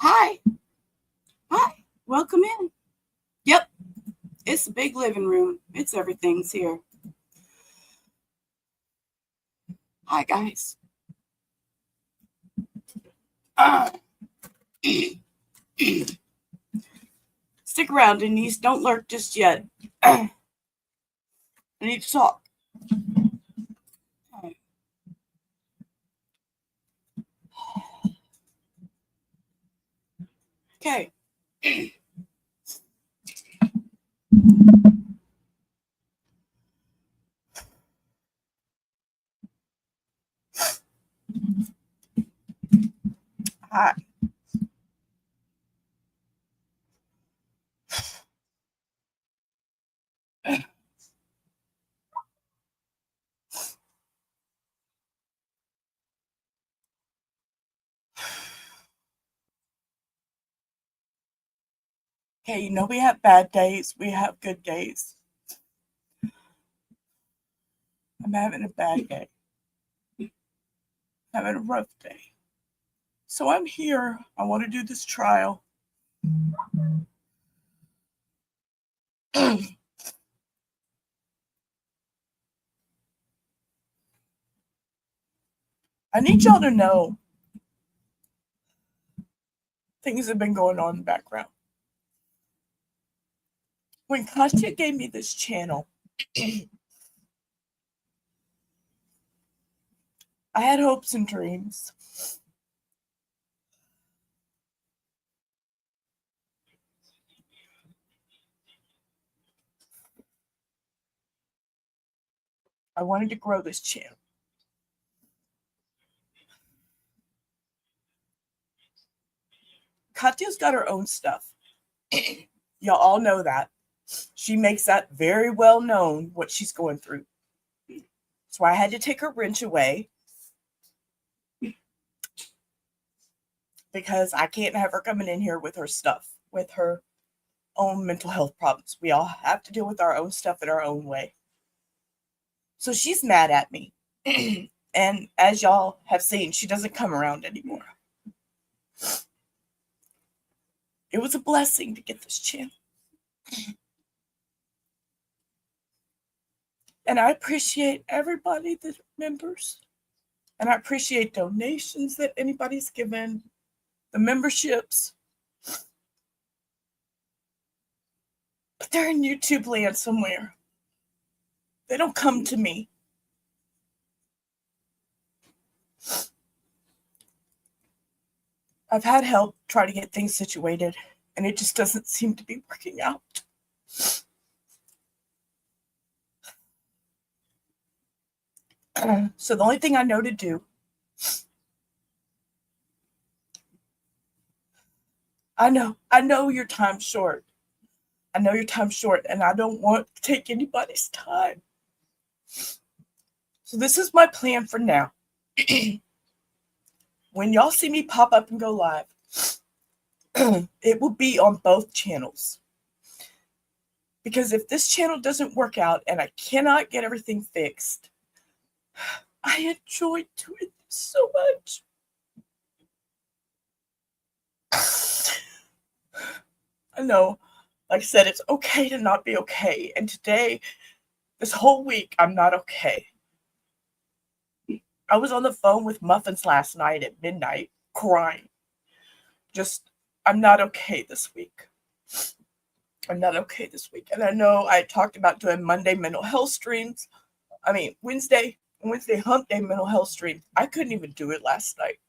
Hi. Hi. Welcome in. Yep. It's a big living room. It's everything's here. Hi, guys. Stick around, Denise. Don't lurk just yet. I need to talk. Okay. Hi. Hey, we have bad days. We have good days. I'm having a bad day. Having a rough day. So I'm here. I want to do this trial. I need y'all to know things have been going on in the background. When Katya gave me this channel, I had hopes and dreams. I wanted to grow this channel. Katya's got her own stuff. Y'all all know that. She makes that very well known what she's going through. So I had to take her wrench away because I can't have her coming in here with her stuff, with her own mental health problems. We all have to deal with our own stuff in our own way. So she's mad at me. And as y'all have seen, she doesn't come around anymore. It was a blessing to get this channel. And I appreciate everybody that members. And I appreciate donations that anybody's given, the memberships. But they're in YouTube land somewhere. They don't come to me. I've had help try to get things situated, and it just doesn't seem to be working out. So the only thing I know to do, I know your time's short. I know your time's short, and I don't want to take anybody's time. So this is my plan for now. When y'all see me pop up and go live, it will be on both channels. Because if this channel doesn't work out and I cannot get everything fixed, I enjoy doing this so much. I know, like I said, it's okay to not be okay. And today, this whole week, I'm not okay. I was on the phone with Muffins last night at midnight, crying. I'm not okay this week. I'm not okay this week. And I know I talked about doing Monday mental health streams. Wednesday hump day mental health stream. I couldn't even do it last night.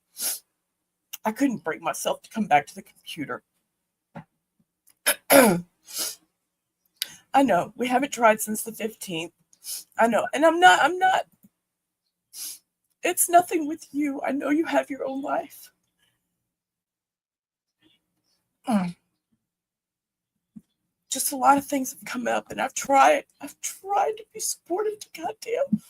I couldn't bring myself to come back to the computer. I know, we haven't tried since the 15th. I know, and I'm not. It's nothing with you. I know you have your own life. Just a lot of things have come up, and I've tried to be supportive to goddamn.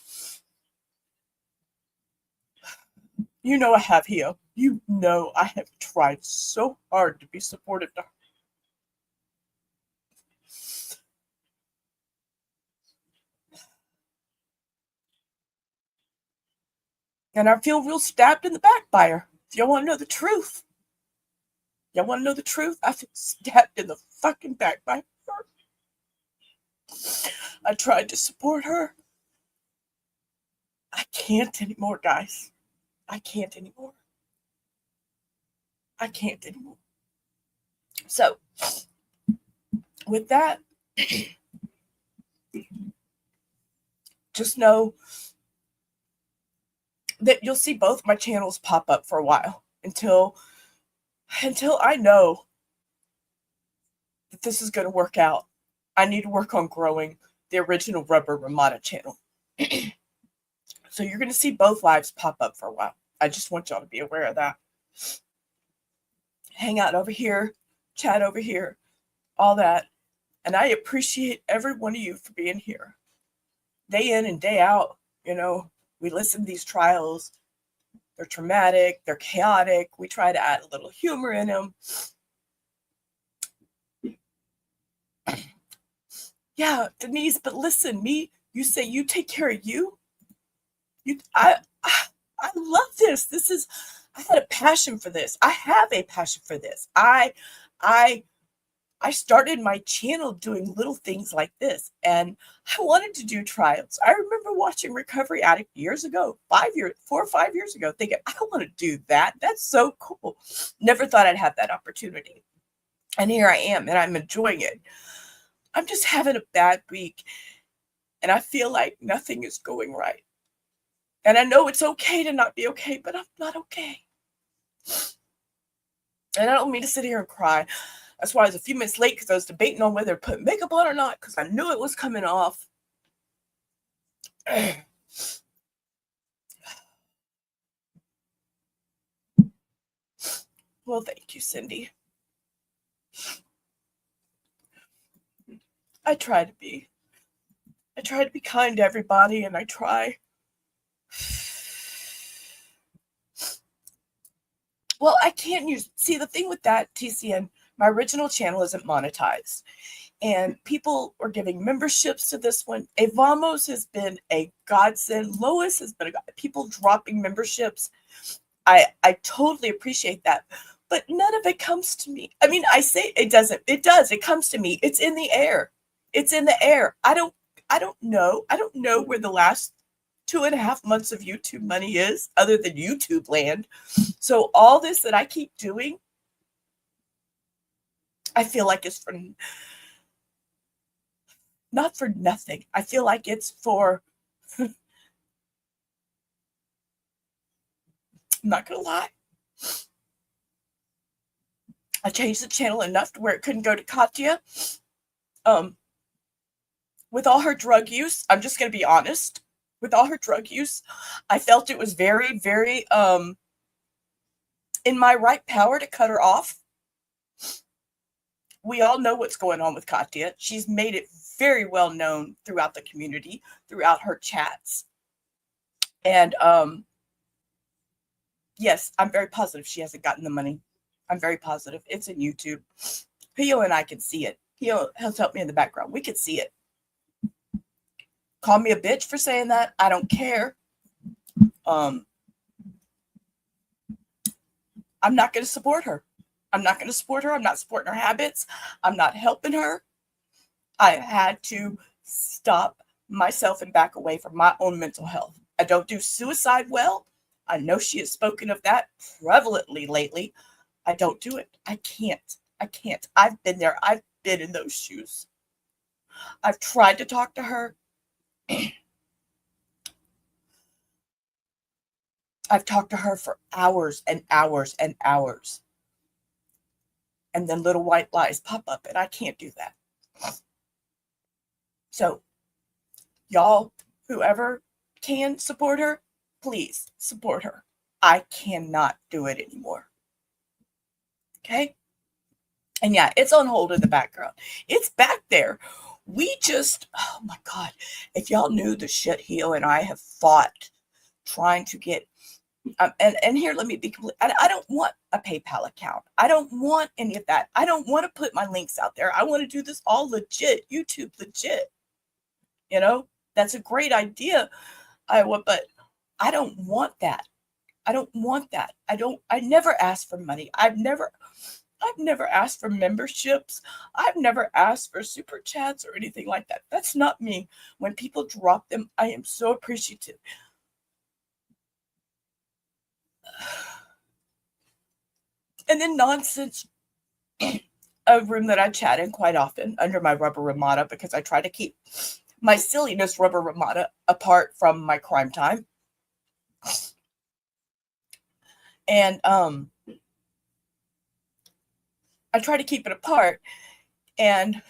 You know I have, Hio. You know I have tried so hard to be supportive to her. And I feel real stabbed in the back by her. If y'all want to know the truth. Y'all want to know the truth? I feel stabbed in the fucking back by her. I tried to support her. I can't anymore, guys. I can't anymore. I can't anymore. So, with that, just know that you'll see both my channels pop up for a while until I know that this is going to work out. I need to work on growing the original Rubber Ramada channel. So you're going to see both lives pop up for a while. I just want y'all to be aware of that. Hang out over here, chat over here, all that. And I appreciate every one of you for being here. Day in and day out, you know, we listen to these trials. They're traumatic. They're chaotic. We try to add a little humor in them. Yeah, Denise, but listen, you say you take care of you. I love this. I had a passion for this. I have a passion for this. I started my channel doing little things like this, and I wanted to do trials. I remember watching Recovery Addict years ago, 4 or 5 years ago, thinking, I want to do that. That's so cool. Never thought I'd have that opportunity. And here I am, and I'm enjoying it. I'm just having a bad week, and I feel like nothing is going right. And I know it's okay to not be okay, but I'm not okay. And I don't mean to sit here and cry. That's why I was a few minutes late, because I was debating on whether to put makeup on or not, because I knew it was coming off. Well, thank you, Cindy. I try to be kind to everybody, and I try. Well, I can't see the thing with that, TCN, my original channel isn't monetized. And people are giving memberships to this one. Evamos has been a godsend. Lois has been people dropping memberships. I totally appreciate that. But none of it comes to me. I mean, I say it doesn't. It does. It comes to me. It's in the air. It's in the air. I don't know. I don't know where the last 2.5 months of YouTube money is, other than YouTube land. So all this that I keep doing, I feel like it's for not for nothing. I feel like it's for I'm not gonna lie. I changed the channel enough to where it couldn't go to Katya. With all her drug use, I'm just gonna be honest. With all her drug use, I felt it was very, very in my right power to cut her off. We all know what's going on with Katya. She's made it very well known throughout the community, throughout her chats. And yes, I'm very positive she hasn't gotten the money. I'm very positive. It's in YouTube. Pio and I can see it. Pio has helped me in the background. We can see it. Call me a bitch for saying that. I don't care. I'm not going to support her. I'm not going to support her. I'm not supporting her habits. I'm not helping her. I had to stop myself and back away from my own mental health. I don't do suicide well. I know she has spoken of that prevalently lately. I don't do it. I can't. I've been there. I've been in those shoes. I've tried to talk to her. I've talked to her for hours and hours and hours. And then little white lies pop up, and I can't do that. So, y'all, whoever can support her, please support her. I cannot do it anymore. Okay? And yeah, it's on hold in the background. It's back there. We just, oh my God, if y'all knew the shit Hio and I have fought trying to get, and here, let me be complete. I don't want a PayPal account. I don't want any of that. I don't want to put my links out there. I want to do this all legit, YouTube legit. You know, that's a great idea, but I don't want that. I don't want that. I never ask for money. I've never asked for memberships. I've never asked for super chats or anything like that. That's not me. When people drop them, I am so appreciative. And then nonsense, a room that I chat in quite often under my rubber Ramada, because I try to keep my silliness rubber Ramada apart from my crime time. And I try to keep it apart. And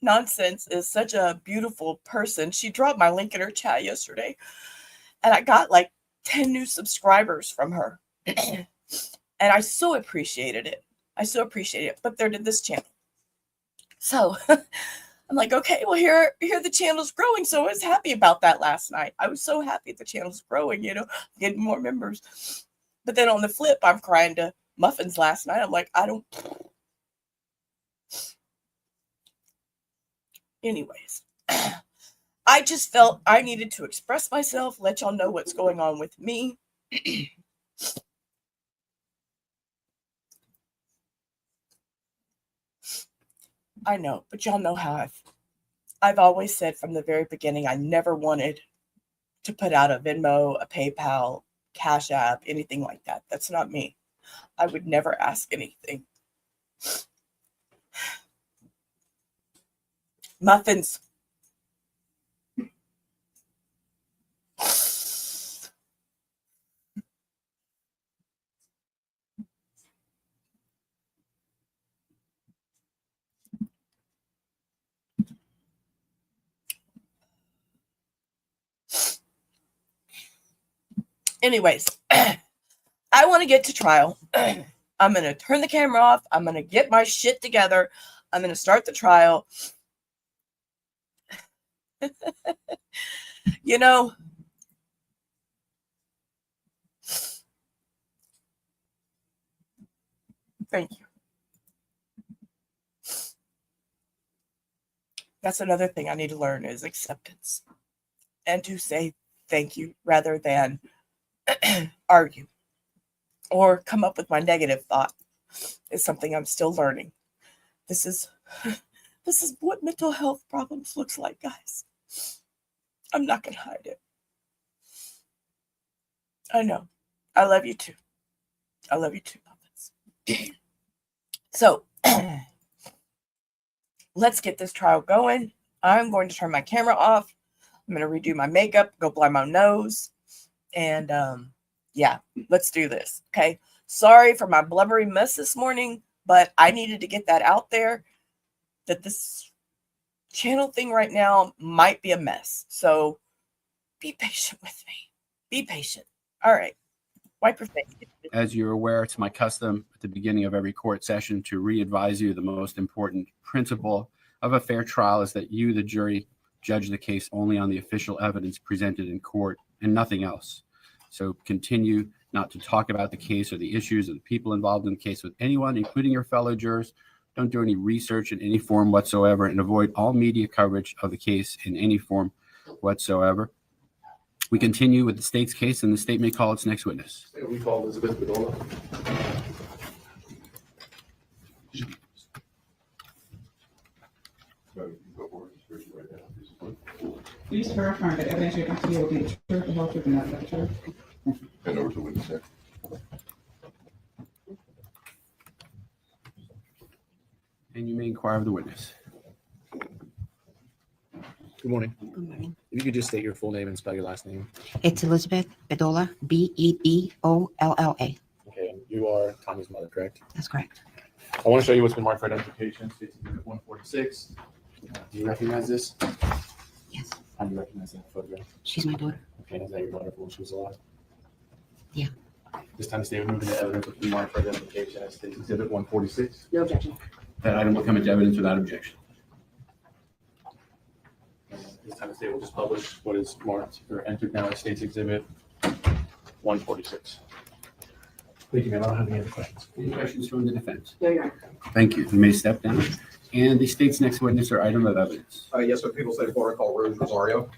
Nonsense is such a beautiful person. She dropped my link in her chat yesterday, and I got like 10 new subscribers from her. And I so appreciated it. But they're to this channel. So I'm like, okay, well, here the channel's growing. So I was happy about that last night. I was so happy the channel's growing, getting more members. But then on the flip, I'm crying to Muffins last night. I'm like, anyways, I just felt I needed to express myself, let y'all know what's going on with me. I know, but y'all know how I've always said from the very beginning, I never wanted to put out a Venmo, a PayPal, Cash App, anything like that. That's not me. I would never ask anything. Muffins. Anyways, I want to get to trial. I'm going to turn the camera off. I'm going to get my shit together. I'm going to start the trial. Thank you. That's another thing I need to learn is acceptance. And to say thank you rather than argue or come up with my negative thought is something I'm still learning. This is what mental health problems looks like, guys. I'm not going to hide it. I know. I love you too. I love you too, Muffins. So, let's get this trial going. I'm going to turn my camera off. I'm going to redo my makeup, go blind my nose. And yeah, let's do this. Okay. Sorry for my blubbery mess this morning, but I needed to get that out there that this channel thing right now might be a mess. So be patient with me. Be patient. All right. Wipe your face. As you're aware, it's my custom at the beginning of every court session to re-advise you the most important principle of a fair trial is that you, the jury, judge the case only on the official evidence presented in court and nothing else. So continue not to talk about the case or the issues of the people involved in the case with anyone, including your fellow jurors. Don't do any research in any form whatsoever and avoid all media coverage of the case in any form whatsoever. We continue with the state's case, and the state may call its next witness. We call Elizabeth Bedola. Please verify that evidence you're going to will be the truth, the whole truth, and nothing but the truth. And over to witness there. And you may inquire of the witness. Good morning. Good morning. If you could just state your full name and spell your last name. It's Elizabeth Bedolla, Beedolla. Okay, and you are Tommy's mother, correct? That's correct. I want to show you what's been marked for identification. States Exhibit 146. Do you recognize this? Yes, How do you recognize that photograph? she's my daughter. Okay, is that your daughter when she was alive? Yeah. This time the state would move into evidence with the marked for identification as States Exhibit 146. No objection. That item will come into evidence without objection. This time the state will just publish what is marked or entered now as States Exhibit 146. Thank you, ma'am. I don't have any other questions. Any questions from the defense? No, Your Honor. Thank you. You may step down. And the state's next witness or item of evidence. Yes, sir. People say before I call Rose Rosario.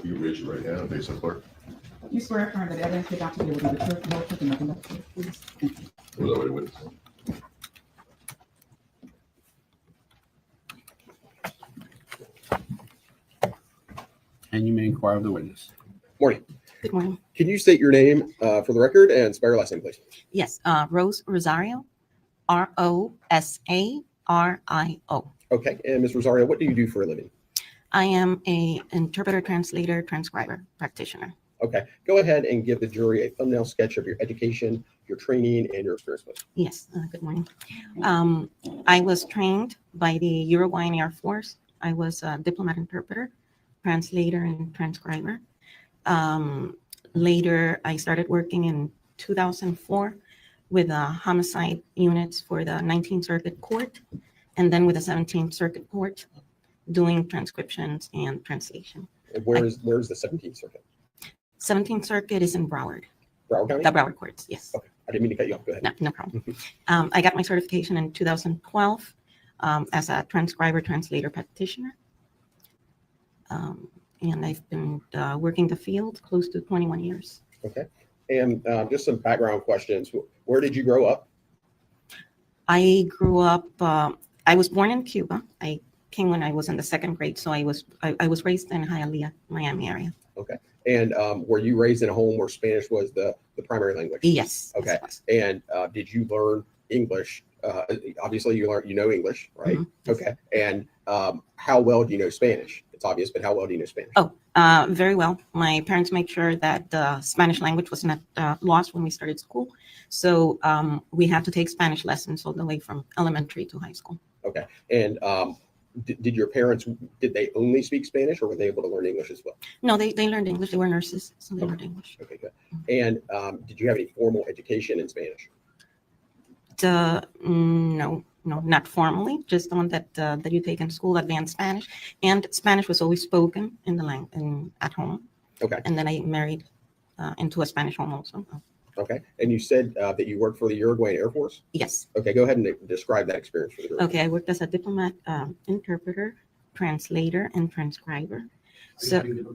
You raise your right hand and face the clerk. You swear or affirm that the evidence you're about to give will be the truth, the whole truth, and nothing but the truth. Please. Thank you. Was that what it was? And you may inquire of the witness. Morning. Good morning. Can you state your name for the record and spell your last name, please? Yes, Rose Rosario, Rosario. Okay. And Ms. Rosario, what do you do for a living? I am a interpreter, translator, transcriber practitioner. Okay. Go ahead and give the jury a thumbnail sketch of your education, your training, and your experience, please. Yes, good morning. I was trained by the Uruguayan Air Force. I was a diplomat interpreter, translator, and transcriber. Later, I started working in 2004 with homicide units for the 19th Circuit Court, and then with the 17th Circuit Court, doing transcriptions and translation. And where's the 17th Circuit? 17th Circuit is in Broward, Broward County? the Broward courts, yes. Okay. I didn't mean to cut you off. Go ahead. No problem. I got my certification in 2012 as a transcriber, translator practitioner. And I've been working the field close to 21 years. Okay. And just some background questions. Where did you grow up? I grew up, I was born in Cuba. I came when I was in the second grade. So I was raised in Hialeah, Miami area. Okay. And were you raised in a home where Spanish was the primary language? Yes. Okay. Yes, And did you learn English? Obviously, you know English, right? Mhm. Okay. And how well do you know Spanish? It's obvious, but how well do you know Spanish? Oh, very well. My parents made sure that the Spanish language was not lost when we started school. So we had to take Spanish lessons all the way from elementary to high school. Okay. And did your parents, did they only speak Spanish, or were they able to learn English as well? No, they learned English. They were nurses, so they learned English. Okay, good. And did you have any formal education in Spanish? No, not formally, just the one that you take in school, advanced Spanish. And Spanish was always spoken in the at home. Okay. And then I married into a Spanish home also. Okay. And you said that you worked for the Uruguayan Air Force? Yes. Okay, go ahead and describe that experience for the group. Okay, I worked as a diplomat, interpreter, translator, and transcriber. So, You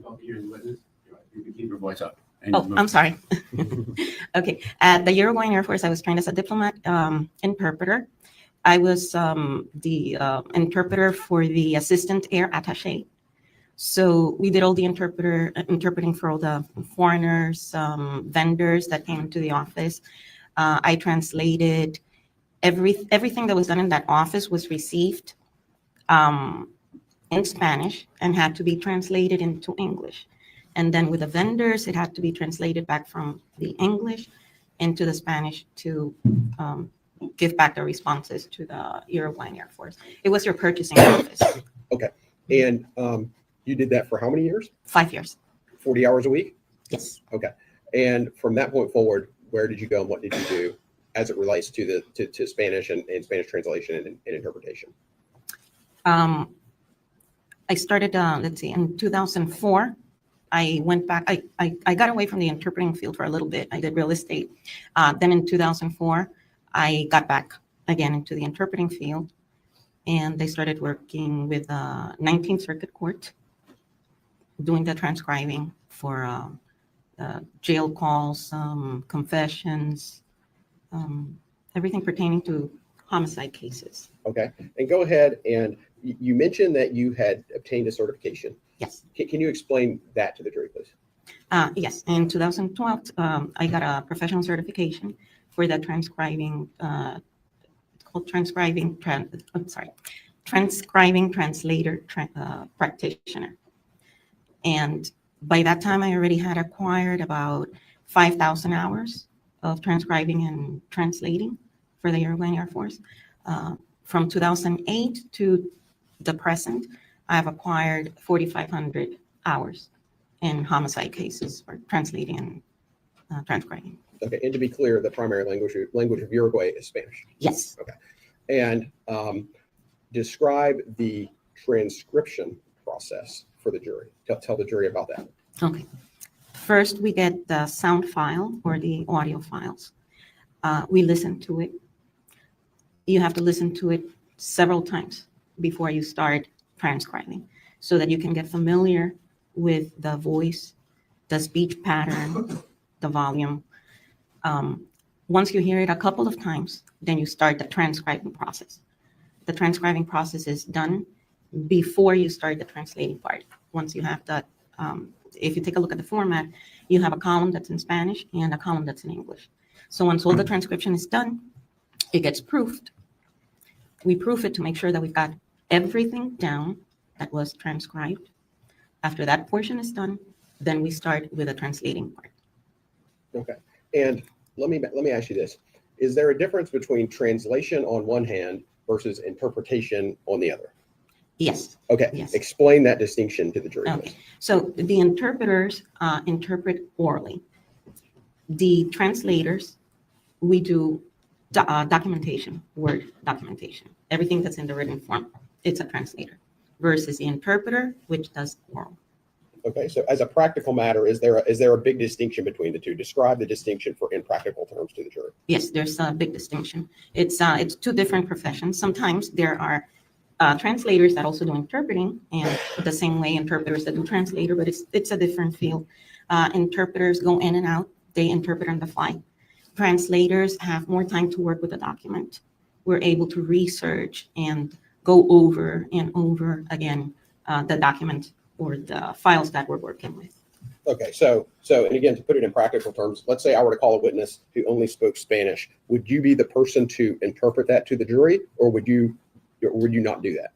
can keep your voice up. oh, I'm sorry. Okay, at the Uruguayan Air Force, I was trained as a diplomat interpreter. I was the interpreter for the assistant air attaché. So we did all the interpreting for all the foreigners, vendors that came into the office. I translated everything that was done in that office was received in Spanish and had to be translated into English. And then with the vendors, it had to be translated back from the English into the Spanish to give back the responses to the Uruguayan Air Force. It was your purchasing office. Okay. And you did that for how many years? 5 years. 40 hours a week? Yes. Okay. And from that point forward, where did you go and what did you do as it relates to to Spanish and Spanish translation and interpretation? I started, let's see, in 2004. I went back, I got away from the interpreting field for a little bit. I did real estate. Then in 2004, I got back again into the interpreting field, and I started working with 19th Circuit Court, doing the transcribing for jail calls, confessions, everything pertaining to homicide cases. Okay. And go ahead and you mentioned that you had obtained a certification. Yes. Can you explain that to the jury, please? Yes, in 2012, I got a professional certification for the transcribing, it's called transcribing translator practitioner. And by that time, I already had acquired about 5,000 hours of transcribing and translating for the Uruguayan Air Force. From 2008 to the present, I have acquired 4,500 hours in homicide cases for translating and transcribing. Okay. And to be clear, the primary language of Uruguay is Spanish. Yes. Okay. And describe the transcription process for the jury. Tell the jury about that. Okay. First, we get the sound file or the audio files. We listen to it. You have to listen to it several times before you start transcribing so that you can get familiar with the voice, the speech pattern, the volume. Once you hear it a couple of times, then you start the transcribing process. The transcribing process is done before you start the translating part. Once you have that, if you take a look at the format, you have a column that's in Spanish and a column that's in English. So once all the transcription is done, it gets proofed. We proof it to make sure that we've got everything down that was transcribed. After that portion is done, then we start with the translating part. Okay. And let me ask you this. Is there a difference between translation on one hand versus interpretation on the other? Yes. Okay. Yes. Explain that distinction to the jury. Okay. So the interpreters interpret orally. The translators, we do documentation, word documentation. Everything that's in the written form, it's a translator. Versus the interpreter, which does oral. Okay, so as a practical matter, is there a big distinction between the two? Describe the distinction in practical terms to the jury. Yes, there's a big distinction. It's two different professions. Sometimes there are translators that also do interpreting, and the same way interpreters that do translator, but it's a different field. Interpreters go in and out. They interpret on the fly. Translators have more time to work with the document. We're able to research and go over and over again the document or the files that we're working with. Okay, so and again, to put it in practical terms, let's say I were to call a witness who only spoke Spanish. Would you be the person to interpret that to the jury, or would you not do that?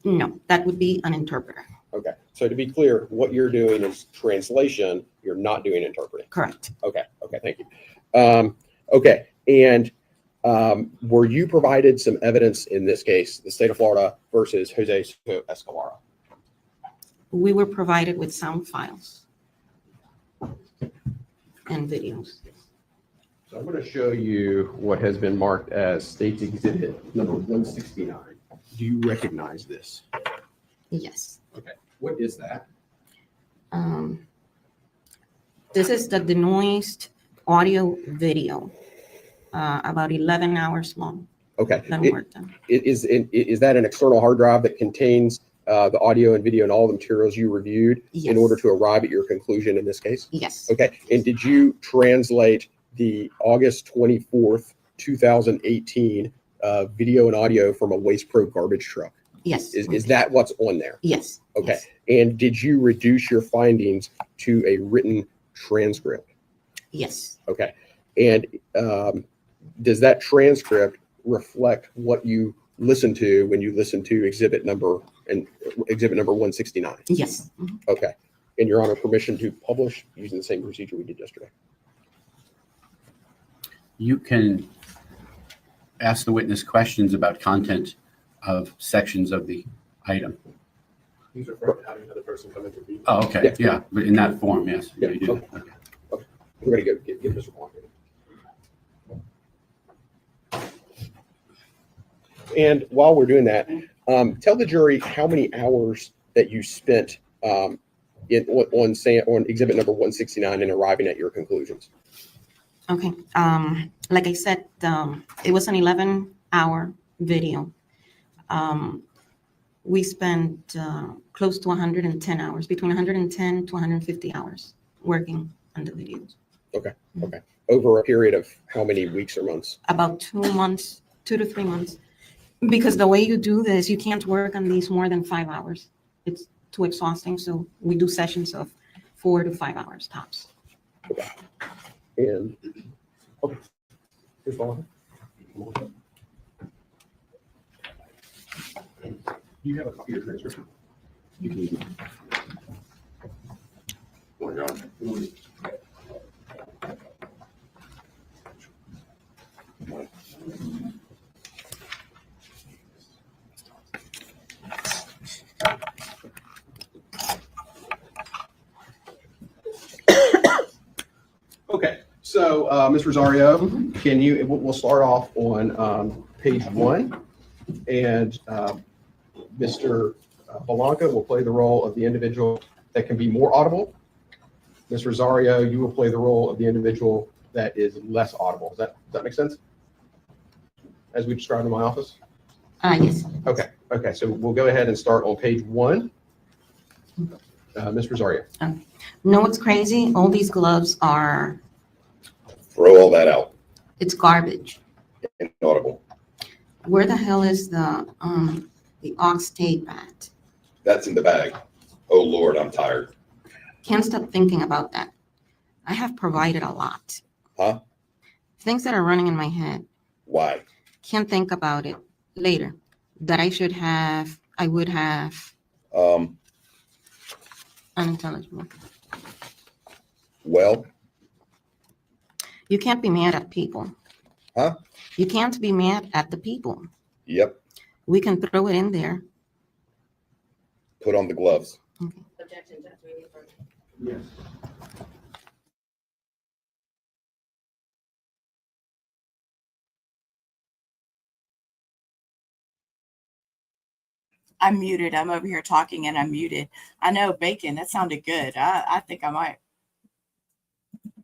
No, that would be an interpreter. Okay, so to be clear, what you're doing is translation. You're not doing interpreting. Correct. Okay, thank you. Okay, and were you provided some evidence in this case, the state of Florida versus Jose Soto-Escalera? We were provided with sound files and videos. So I'm going to show you what has been marked as State's Exhibit number 169. Do you recognize this? Yes. Okay, what is that? This is the denoised audio video, about 11 hours long. Okay, That we worked on. is that an external hard drive that contains the audio and video and all the materials you reviewed Yes. in order to arrive at your conclusion in this case? Yes. Okay, and did you translate the August 24th, 2018 video and audio from a Waste Pro garbage truck? Yes. Is that what's on there? Yes. Okay, Yes. and did you reduce your findings to a written transcript? Yes. Okay, and does that transcript reflect what you listened to when you listened to exhibit number 169? Yes. Mhm. Okay, and Your Honor, permission to publish using the same procedure we did yesterday. You can ask the witness questions about content of sections of the item. He's referring to having another person come intervene. Oh, okay, yeah, but in that form, yes, Yeah, you do. okay. Okay. We're going to go get Mr. Blanc. And while we're doing that, tell the jury how many hours that you spent on exhibit number 169 and arriving at your conclusions. Okay. Like I said, it was an 11-hour video. We spent close to 110 hours, between 110 to 150 hours working on the videos. Okay. Over a period of how many weeks or months? About 2 months, 2 to 3 months. Because the way you do this, you can't work on these more than 5 hours. It's too exhausting. So we do sessions of 4 to 5 hours tops. Okay. And okay. Here's Blanc. Do you have a copy of your transcript? You can use it. Oh, my God. Okay, so Ms. Rosario, can you? We'll start off on page 1, and Mr. Belanca will play the role of the individual that can be more audible. Ms. Rosario, you will play the role of the individual that is less audible. Does that make sense? As we described in my office? Yes. Okay, so we'll go ahead and start on page 1. Ms. Rosario. Know what's crazy? All these gloves are, Throw all that out. it's garbage. Inaudible. Where the hell is the ox tape at? That's in the bag. Oh, Lord, I'm tired. Can't stop thinking about that. I have provided a lot. Huh? Things that are running in my head. Why? Can't think about it later. That I would have, unintelligible. Well, You can't be mad at people. Huh? You can't be mad at the people. yep. We can throw it in there. Put on the gloves. Objection, Judge, we need further. Yes. I'm muted. I'm over here talking and I'm muted. I know bacon. That sounded good. I think I might.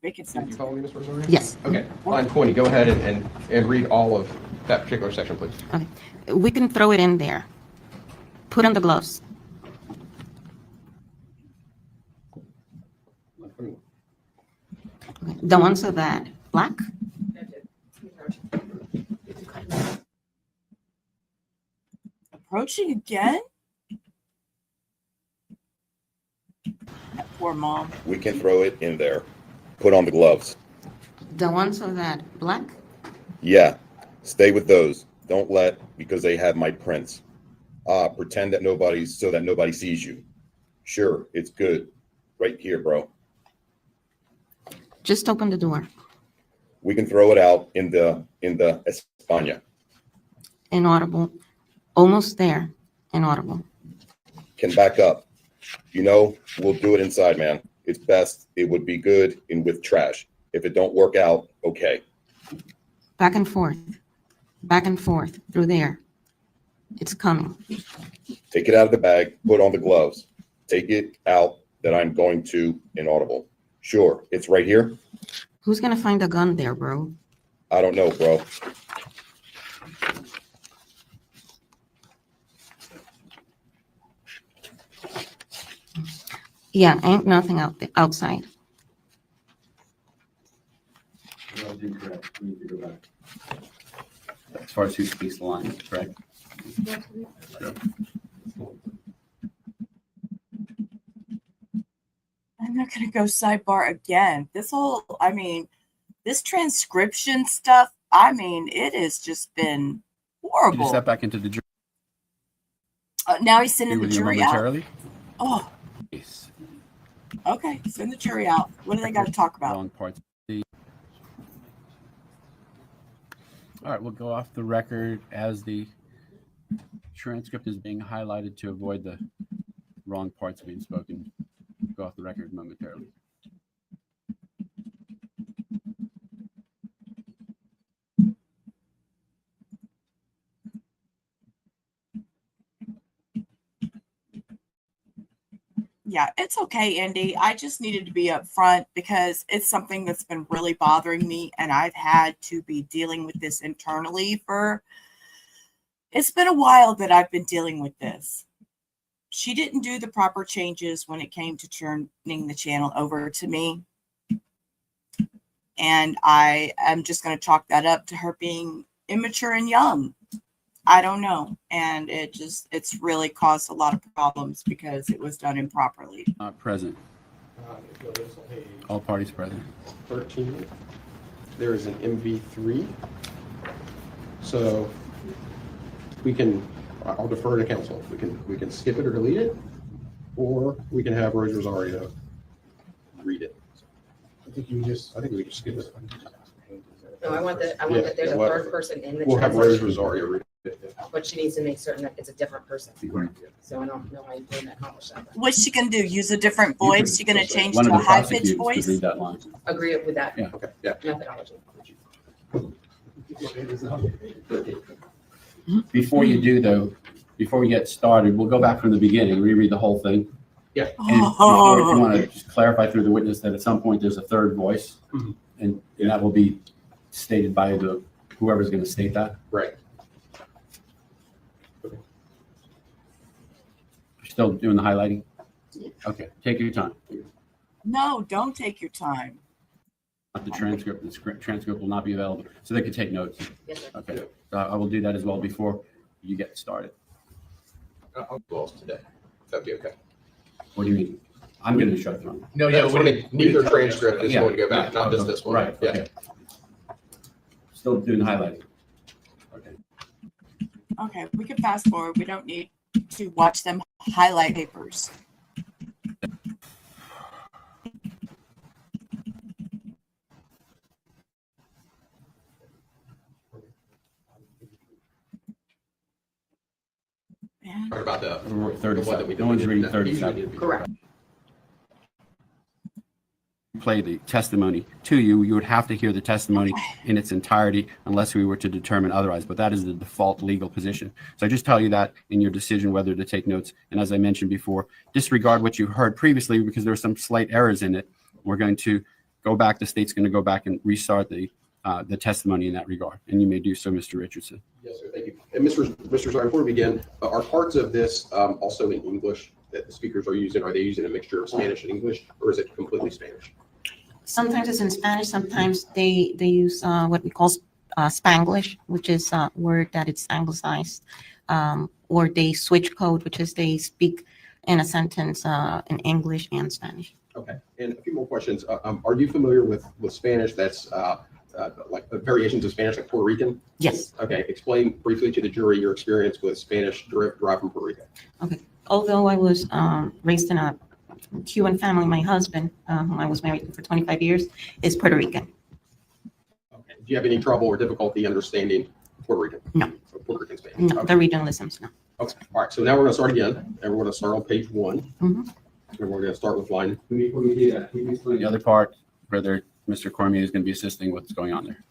Bacon Did you sounds follow me, Ms. Rosario? Yes. Okay, line 20, go ahead and read all of that particular section, please. We can throw it in there. Put on the gloves. Okay. The ones of that black. approaching again. That poor mom. We can throw it in there. Put on the gloves. The ones of that black. Yeah. Stay with those. Don't let, because they have my prints. Pretend that so that nobody sees you. Sure, it's good. Right here, bro. Just open the door. We can throw it out in the España. Inaudible. Almost there. Inaudible. Can back up. We'll do it inside, man. It's best. It would be good with trash. If it don't work out, okay. Back and forth. Back and forth through there. It's coming. Take it out of the bag. Put on the gloves. Take it out that I'm going to inaudible. Sure, it's right here. Who's gonna find a gun there, bro? I don't know, bro. Yeah, ain't nothing out there outside. That was incorrect. We need to go back. As far as who speaks the line, correct? Sure. I'm not going to go sidebar again. This transcription stuff, it has just been Did you horrible. step back into the jury Now he's sending the with you jury out. momentarily? Oh, Yes. okay. Send the jury out. What do they got to talk about? Wrong parts. All right, we'll go off the record as the transcript is being highlighted to avoid the wrong parts being spoken. Go off the record momentarily. Yeah, it's okay, Andy. I just needed to be upfront because it's something that's been really bothering me, and I've had to be dealing with this internally it's been a while that I've been dealing with this. She didn't do the proper changes when it came to turning the channel over to me. And I am just going to chalk that up to her being immature and young. I don't know. And it's really caused a lot of problems because it was done improperly. Not present. All parties present. 13. There is an MV3. So I'll defer to counsel. We can skip it or delete it, or we can have Rose Rosario read it. I think we can skip it. No, I want that there's a third person in the We'll have Rose translation, Rosario read it. but she needs to make certain that it's a different person. So I don't know how you're going to accomplish that. What's she going to do? Use a different voice? She going to change One to of a the high-pitched prosecutors could voice? read that line. Agree with that Yeah. Okay, yeah. methodology. Before you do, though, before we get started, we'll go back from the beginning, reread the whole thing. Yeah. And before, if you want to just clarify through the witness that at some point there's a third voice, Mhm. and that will be stated by whoever's going to state that. Right. You're still doing the highlighting? Okay, take your time. No, don't take your time. The transcript will not be available, so they can take notes. Yes, sir. Okay, I will do that as well before you get started. I'll close today. That'd be okay. What do you mean? I'm going to shut it down. No, yeah, neither transcript is Yeah. going to go back, not just this one. Right, Yeah. okay. Still doing the highlighting. Okay. Okay, we can fast forward. We don't need to watch them highlight papers. Man. Talking about the. We're at 37. the one that we No one's reading did. 37. Correct. Play the testimony to you, you would have to hear the testimony in its entirety unless we were to determine otherwise. But that is the default legal position. So I just tell you that in your decision whether to take notes. And as I mentioned before, disregard what you heard previously because there are some slight errors in it. We're going to go back. The state's going to go back and restart the testimony in that regard. And you may do so, Mr. Richardson. Yes, sir. Thank you. And Mr. Zari, before we begin, are parts of this also in English that the speakers are using? Are they using a mixture of Spanish and English, or is it completely Spanish? Sometimes it's in Spanish, sometimes they use what we call Spanglish, which is a word that it's anglicized, or they switch code, which is they speak in a sentence in English and Spanish. Okay. And a few more questions. Are you familiar with Spanish that's like variations of Spanish, like Puerto Rican? Yes. Okay. Explain briefly to the jury your experience with Spanish derived from Puerto Rico. Okay. Although I was raised in a Cuban family, my husband, whom I was married to for 25 years, is Puerto Rican. Okay. Do you have any trouble or difficulty understanding Puerto Rican? No. Puerto Rican Spanish? No, Okay. the regionalisms, no. Okay. All right. So now we're going to start again, and we're going to start on page 1. Mhm. And we're going to start with line. The other part, whether Mr. Cormier is going to be assisting what's going on there.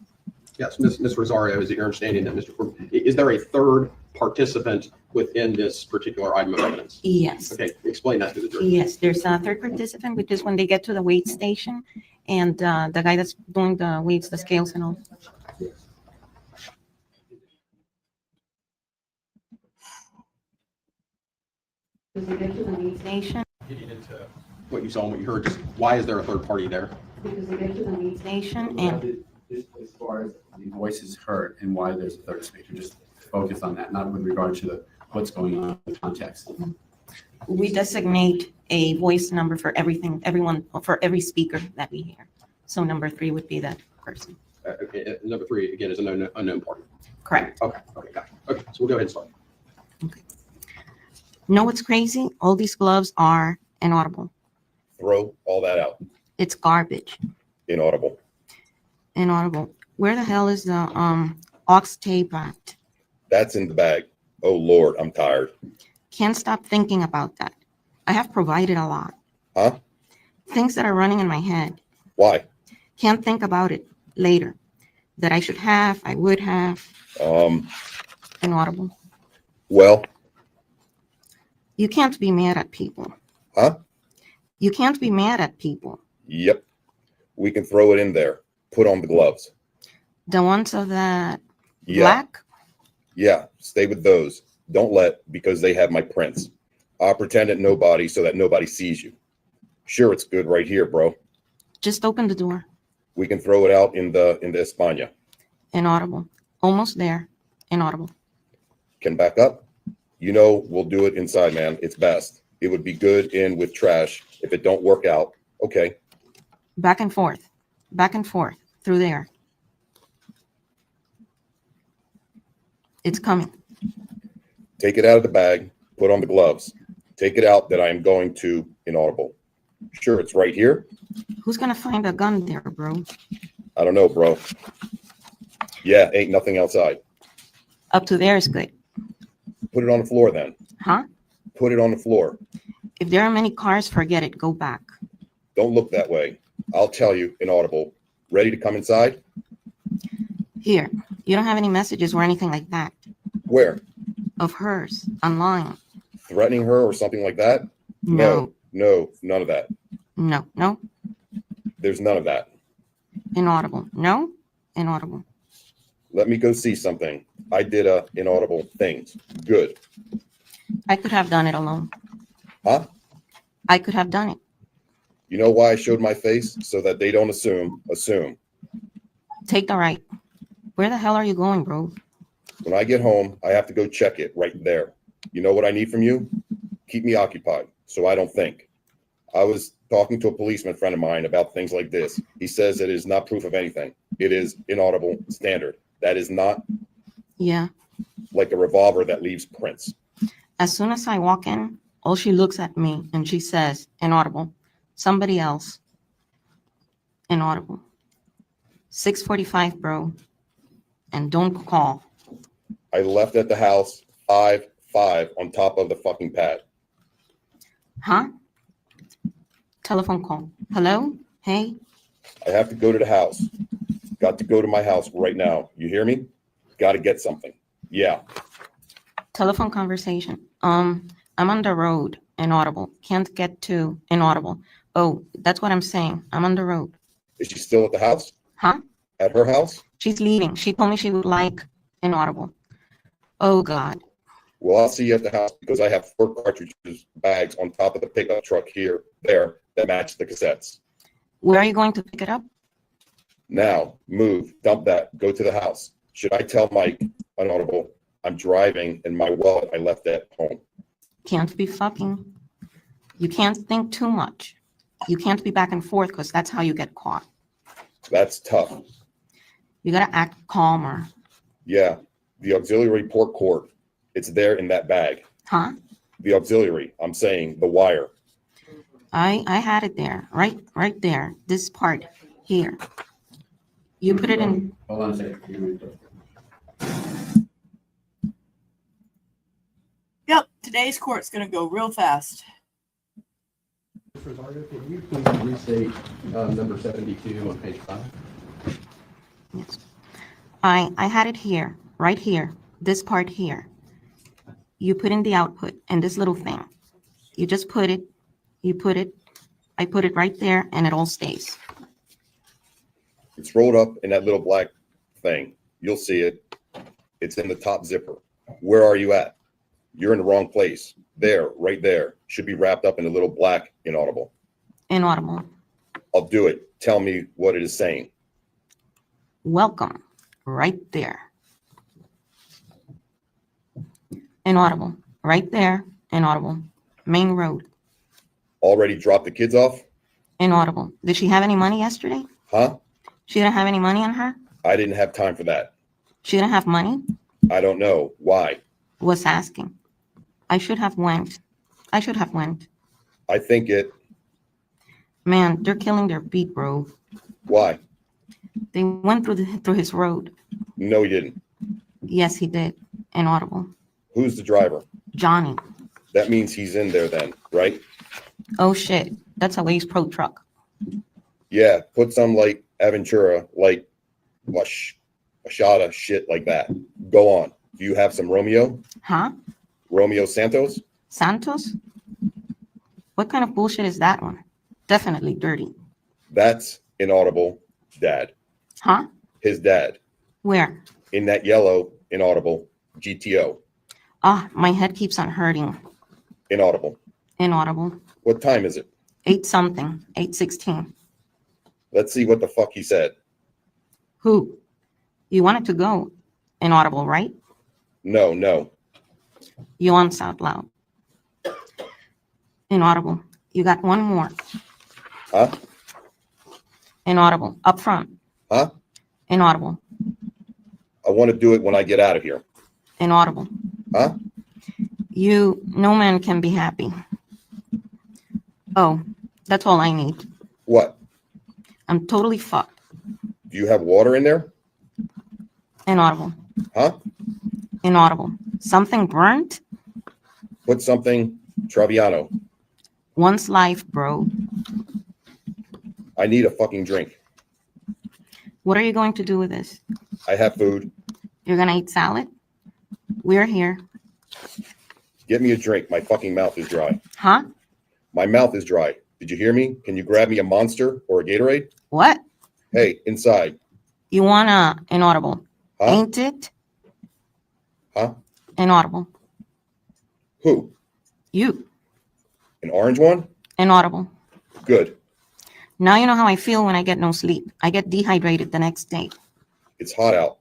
Yes, Ms. Rosario, is it your understanding that Mr. Cormier, is there a third participant within this particular item of evidence? Yes. Okay, explain that to the jury. Yes, there's a third participant, which is when they get to the weight station and the guy that's doing the weights, the scales and all. Does it get to the weight station? Getting into what you saw and what you heard, just why is there a third party there? Because they get to the weight station and As far as the voices heard and why there's a third speaker, just focus on that, not with regard to what's going on in the context. we designate a voice number for everyone, for every speaker that we hear. So number 3 would be that person. Okay, number 3, again, is an unknown party. Correct. Okay, gotcha. Okay, so we'll go ahead and start. Know what's crazy? All these gloves are inaudible. Throw all that out. It's garbage. Inaudible. Inaudible. Where the hell is the aux tape at? That's in the bag. Oh, Lord, I'm tired. Can't stop thinking about that. I have provided a lot. Huh? Things that are running in my head. Why? Can't think about it later. That I should have, I would have. Inaudible. Well, You can't be mad at people. huh? You can't be mad at people. Yep. We can throw it in there. Put on the gloves. The ones of that Yeah. black? Yeah. Stay with those. Don't let, because they have my prints. I'll pretend it nobody so that nobody sees you. Sure, it's good right here, bro. Just open the door. We can throw it out in the España. Inaudible. Almost there. Inaudible. Can back up. You know, we'll do it inside, man. It's best. It would be good in with trash. If it don't work out, okay. Back and forth. Back and forth. Through there. It's coming. Take it out of the bag. Put on the gloves. Take it out that I am going to inaudible. Sure, it's right here. Who's gonna find a gun there, bro? I don't know, bro. Yeah, ain't nothing outside. Up to there is good. Put it on the floor then. Huh? Put it on the floor. If there are many cars, forget it. Go back. Don't look that way. I'll tell you, inaudible. Ready to come inside? Here. You don't have any messages or anything like that. Where? Of hers. Online. Threatening her or something like that? No. No, none of that. No. No. There's none of that. Inaudible. No. Inaudible. Let me go see something. I did inaudible things. Good. I could have done it alone. Huh? I could have done it. You know why I showed my face? So that they don't assume. Take the right. Where the hell are you going, bro? When I get home, I have to go check it right there. You know what I need from you? Keep me occupied so I don't think. I was talking to a policeman friend of mine about things like this. He says it is not proof of anything. It is inaudible standard. That is not Yeah. like a revolver that leaves prints. As soon as I walk in, all she looks at me and she says, inaudible. Somebody else. Inaudible. 6:45, bro. And don't call. I left at the house 5:05 on top of the fucking pad. Huh? Telephone call. Hello? Hey? I have to go to the house. Got to go to my house right now. You hear me? Got to get something. Yeah. Telephone conversation. I'm on the road. Inaudible. Can't get to inaudible. Oh, that's what I'm saying. I'm on the road. Is she still at the house? Huh? At her house? She's leaving. She told me she would like inaudible. Oh, God. Well, I'll see you at the house because I have 4 cartridges bags on top of the pickup truck there that match the cassettes. Where are you going to pick it up? Now, move, dump that, go to the house. Should I tell Mike, inaudible, I'm driving and my wallet I left at home? Can't be fucking. You can't think too much. You can't be back and forth because that's how you get caught. That's tough. You got to act calmer. Yeah, the auxiliary port cord. It's there in that bag. Huh? The auxiliary, I'm saying, the wire. I had it there, right there. This part here. You put it in. Hold on a second. Yep, today's court's gonna go real fast. Mr. Rosario, can you please restate number 72 on page 5? Yes. I had it here, right here. This part here. You put in the output and this little thing. You just put it. I put it right there and it all stays. It's rolled up in that little black thing. You'll see it. It's in the top zipper. Where are you at? You're in the wrong place. There, right there. Should be wrapped up in a little black inaudible. Inaudible. I'll do it. Tell me what it is saying. Welcome. Right there. Inaudible. Right there. Inaudible. Main road. Already dropped the kids off? Inaudible. Did she have any money yesterday? Huh? She didn't have any money on her? I didn't have time for that. She didn't have money? I don't know. Why? Was asking. I should have went. I think it. Man, they're killing their beat, bro. Why? They went through his road. No, he didn't. Yes, he did. Inaudible. Who's the driver? Johnny. That means he's in there then, right? Oh shit. That's a Waze Pro truck. Yeah, put some like Aventura, like a shot of shit like that. Go on. Do you have some Romeo? Huh? Romeo Santos? Santos? What kind of bullshit is that one? Definitely dirty. That's inaudible dad. Huh? His dad. Where? In that yellow inaudible GTO. Ah, my head keeps on hurting. Inaudible. Inaudible. What time is it? 8-something. 8:16. Let's see what the fuck he said. Who? You wanted to go. Inaudible, right? No. Yawns out loud. Inaudible. You got one more. Huh? Inaudible. Up front. Huh? Inaudible. I want to do it when I get out of here. Inaudible. Huh? No man can be happy. Oh, that's all I need. What? I'm totally fucked. Do you have water in there? Inaudible. Huh? Inaudible. Something burnt? Put something Traviano. One's life, bro. I need a fucking drink. What are you going to do with this? I have food. You're gonna eat salad? We're here. Get me a drink. My fucking mouth is dry. Huh? My mouth is dry. Did you hear me? Can you grab me a Monster or a Gatorade? What? Hey, inside. You want a inaudible? Huh? Ain't it? Huh? Inaudible. Who? You. An orange one? Inaudible. Good. Now you know how I feel when I get no sleep. I get dehydrated the next day. It's hot out.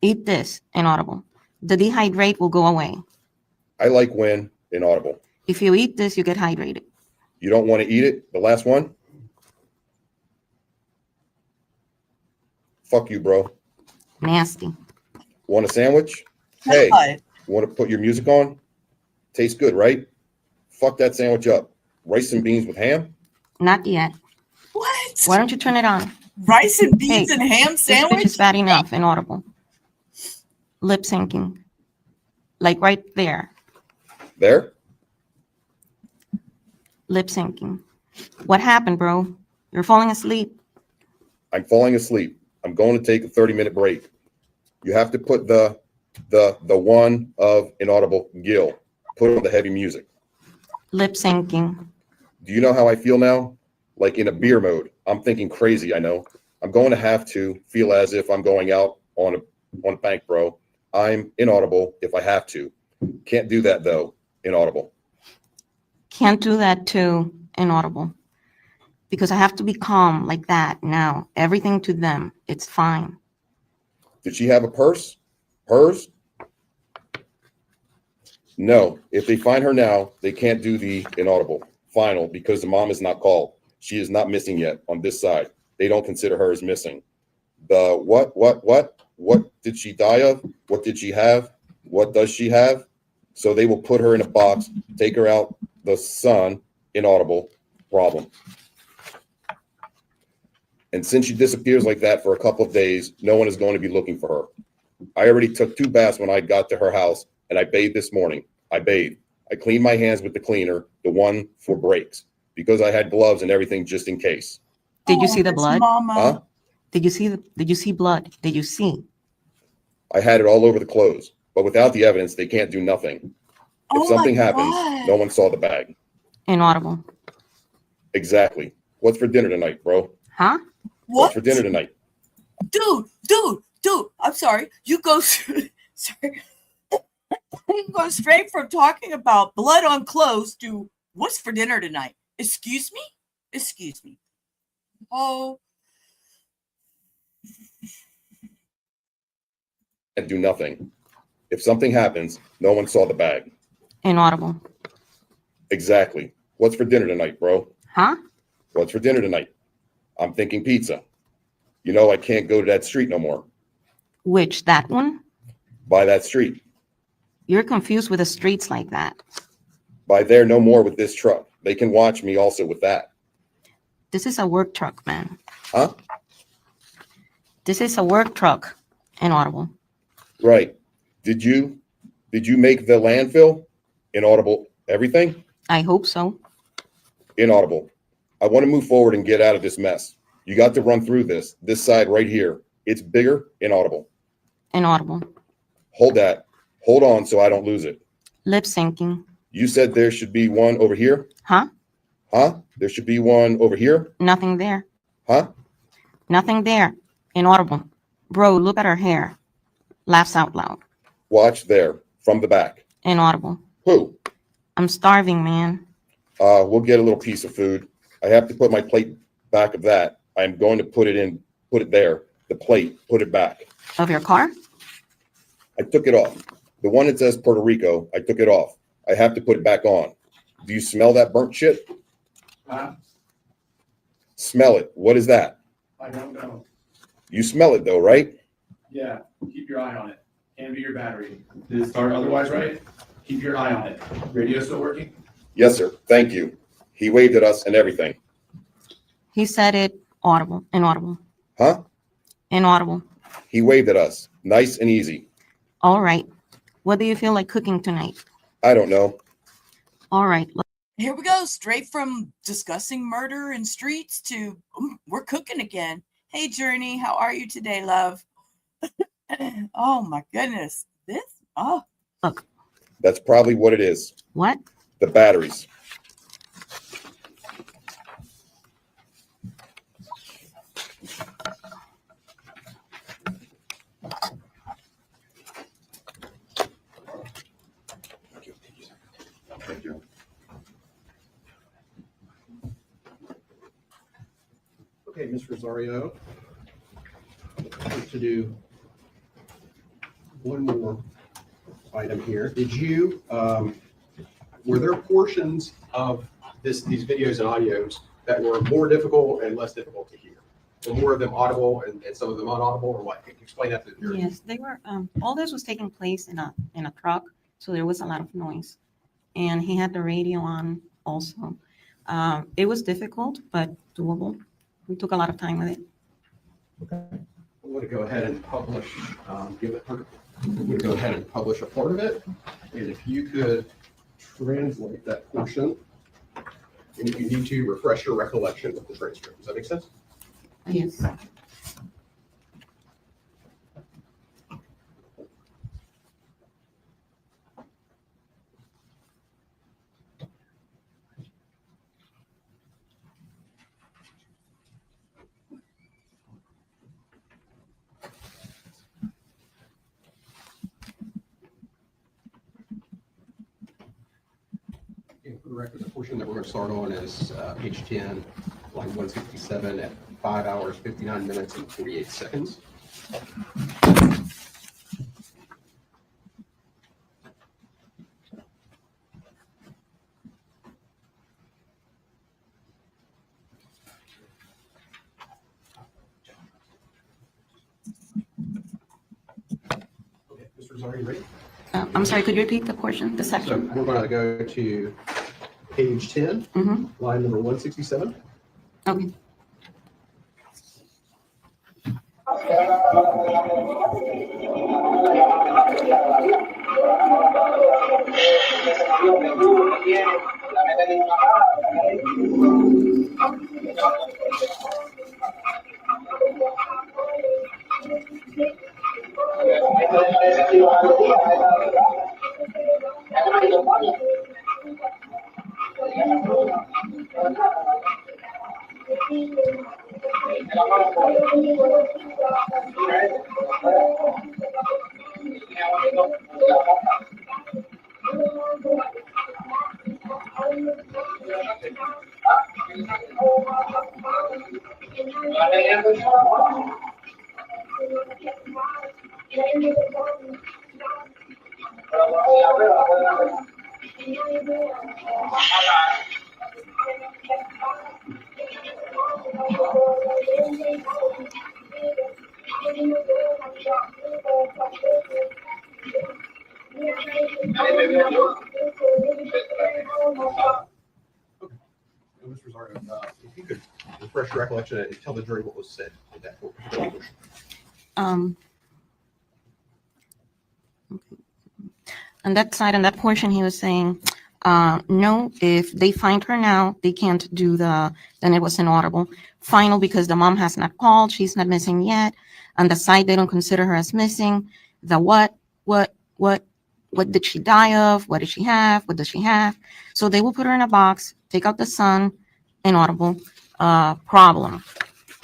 Eat this. Inaudible. The dehydrate will go away. I like when inaudible. If you eat this, you get hydrated. You don't want to eat it? The last one? Fuck you, bro. Nasty. Want a sandwich? Hey, God. want to put your music on? Tastes good, right? Fuck that sandwich up. Rice and beans with ham? Not yet. What? Why don't you turn it on? Rice and beans Hey, and ham This bitch sandwich? is bad enough. Inaudible. Lip syncing. Like right there. There? Lip syncing. What happened, bro? You're falling asleep. I'm falling asleep. I'm going to take a 30-minute break. You have to put the one of inaudible Gil. Put on the heavy music. Lip syncing. Do you know how I feel now? Like in a beer mode. I'm thinking crazy, I know. I'm going to have to feel as if I'm going out on a bank, bro. I'm inaudible if I have to. Can't do that though. Inaudible. Can't do that too. Inaudible. Because I have to be calm like that now. Everything to them. It's fine. Did she have a purse? Hers? No. If they find her now, they can't do the inaudible final because the mom is not called. She is not missing yet on this side. They don't consider her as missing. The what did she die of? What did she have? What does she have? So they will put her in a box, take her out the sun, inaudible, problem. And since she disappears like that for a couple of days, no one is going to be looking for her. I already took 2 baths when I got to her house, and I bathed this morning. I bathed. I cleaned my hands with the cleaner, the one for breaks, because I had gloves and everything just in case. Did you see the it's blood? Mama. Huh? Did you see blood? Did you see? I had it all over the clothes, but without the evidence, they can't do nothing. Oh If something my happens, God. no one saw the bag. Inaudible. Exactly. What's for dinner tonight, bro? Huh? What's What? for dinner tonight? Dude, I'm sorry. You go sorry. You go straight from talking about blood on clothes to what's for dinner tonight. Excuse me? Excuse me. Oh, And do nothing. If something happens, no one saw the bag. Inaudible. Exactly. What's for dinner tonight, bro? Huh? What's for dinner tonight? I'm thinking pizza. You know, I can't go to that street no more. Which, that one? By that street. You're confused with the streets like that. By there no more with this truck. They can watch me also with that. This is a work truck, man. Huh? This is a work truck. Inaudible. Right. Did you make the landfill? Inaudible everything? I hope so. Inaudible. I want to move forward and get out of this mess. You got to run through this side right here. It's bigger. Inaudible. Inaudible. Hold that. Hold on so I don't lose it. Lip syncing. You said there should be one over here? Huh? Huh? There should be one over here? Nothing there. Huh? Nothing there. Inaudible. Bro, look at her hair. Laughs out loud. Watch there from the back. Inaudible. Who? I'm starving, man. We'll get a little piece of food. I have to put my plate back of that. I'm going to put it there. The plate, put it back. Of your car? I took it off. The one that says Puerto Rico, I took it off. I have to put it back on. Do you smell that burnt shit? Huh? Smell it. What is that? I don't know. You smell it though, right? Yeah, keep your eye on it. Can be your battery. Did it start otherwise right? Keep your eye on it. Radio still working? Yes, sir. Thank you. He waved at us and everything. He said it audible. Inaudible. Huh? Inaudible. He waved at us. Nice and easy. All right. What do you feel like cooking tonight? I don't know. All right. here we go. Straight from discussing murder in streets to we're cooking again. Hey, Journey, how are you today, love? Oh my goodness. Look. That's probably what it is. What? The batteries. Okay, Ms. Rosario, to do one more item here. Did you, were there portions of these videos and audios that were more difficult and less difficult to hear? Were more of them audible and some of them unaudible, or what? Can you explain that to the jury? Yes, they were, all this was taking place in a truck, so there was a lot of noise. And he had the radio on also. It was difficult, but doable. We took a lot of time with it. I'm going to go ahead and publish, I'm going to go ahead and publish a part of it. And if you could translate that portion, and if you need to, refresh your recollection of the transcript. Does that make sense? Yes. For the record, the portion that we're going to start on is page 10, line 167 at 5 hours, 59 minutes, and 48 seconds. Okay, Mr. Rosario, you ready? I'm sorry, could you repeat the portion, the So section? we're going to go to page 10, Mm-hmm. line number 167. Okay. Mr. Rosario, if you could refresh your recollection and tell the jury what was said at that point. On that side, on that portion, he was saying, no, if they find her now, they can't do then it was inaudible. Final, because the mom has not called, she's not missing yet. On the side, they don't consider her as missing. The what did she die of? What did she have? What does she have? So they will put her in a box, take out the son, inaudible, problem.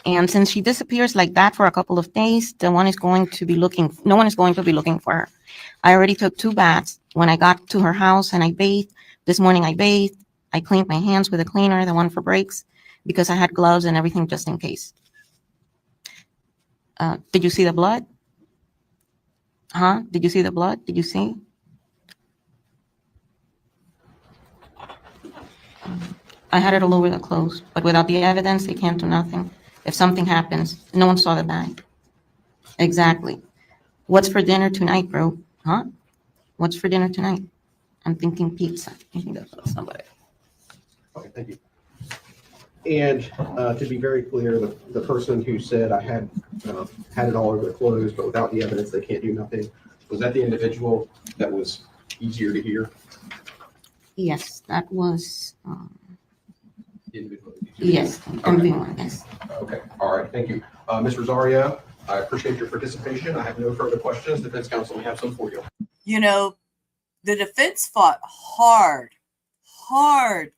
And since she disappears like that for a couple of days, no one is going to be looking for her. I already took 2 baths. When I got to her house and I bathed, this morning I bathed, I cleaned my hands with a cleaner, the one for breaks, because I had gloves and everything just in case. Did you see the blood? Huh? Did you see the blood? Did you see? I had it all over the clothes, but without the evidence, they can't do nothing. If something happens, no one saw the bag. Exactly. What's for dinner tonight, bro? Huh? What's for dinner tonight? I'm thinking pizza. I think that's somebody. Okay, thank you. And to be very clear, the person who said I had it all over the clothes, but without the evidence, they can't do nothing. Was that the individual that was easier to hear? Yes, that was, The individual. yes, everyone, yes. Okay, all right, thank you. Ms. Rosario, I appreciate your participation. I have no further questions. Defense counsel, we have some for you. You know, the defense fought hard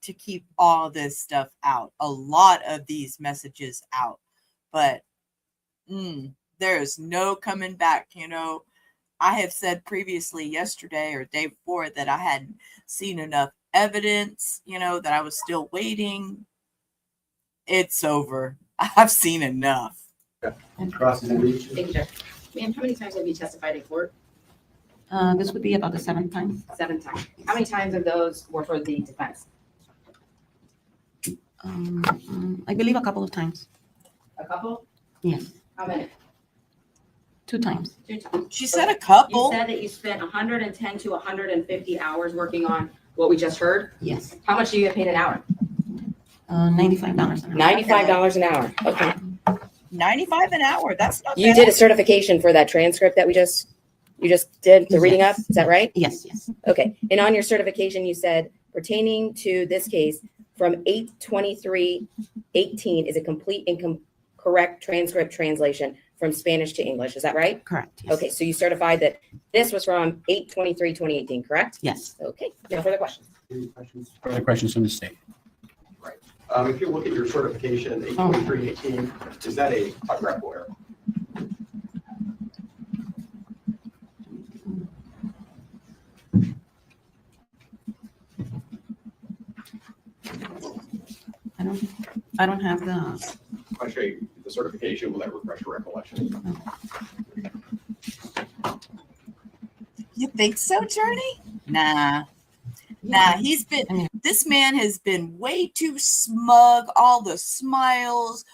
to keep all this stuff out, a lot of these messages out, but there is no coming back. You know, I have said previously yesterday or day before that I hadn't seen enough evidence, you know, that I was still waiting. It's over. I've seen enough. Cross-examination. Thank you, Judge. Ma'am, how many times have you testified in court? This would be about the 7th time. 7 times. How many times of those were for the defense? I believe a couple of times. A couple? Yes, How many? 2 times. 2 times. She said a You couple. said that you spent 110 to 150 hours working on what we just heard. Yes, How much do you get paid an hour? $95 an hour. $95 an hour. Okay. 95 an hour. That's not You bad. did a certification for that transcript that you just did the reading up. Yes. Is that right? Yes, yes. Okay. And on your certification, you said pertaining to this case from 8/23/18 is a complete and correct transcript translation from Spanish to English. Is that right? Correct. Yes. Okay. So you certified that this was from 8/23/2018, correct? Yes. Okay. No further questions. Further questions from the state? If you look at your certification, 82318, is that a typographical error? I don't have the, If I show you the certification, will that refresh your recollection? You think so, Journey? Nah. This man has been way too smug. All the smiles,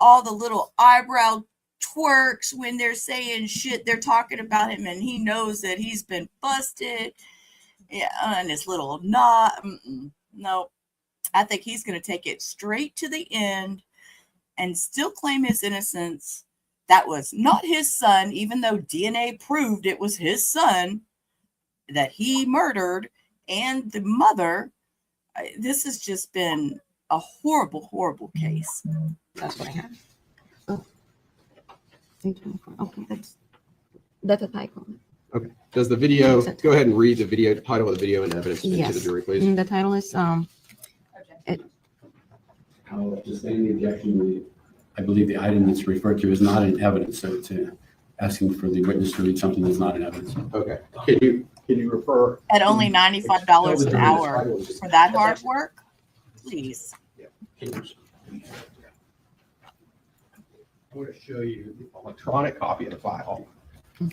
all the little eyebrow twerks when they're saying shit, they're talking about him, and he knows that he's been busted. Yeah, and his little nod. No, I think he's going to take it straight to the end and still claim his innocence. That was not his son, even though DNA proved it was his son that he murdered and the mother. This has just been a horrible, horrible case. that's what I have. Oh. Okay, that's a typo. Okay. Does the video, go ahead and read the video, title of the video and evidence to the Yes. jury, please. And the title is, I'll sustain the objection. I believe the item that's referred to is not in evidence, so it's asking for the witness to read something that's not in evidence. Okay. Can you refer? At only $95 an hour for that hard work? Please. I want to show you the electronic copy of the file.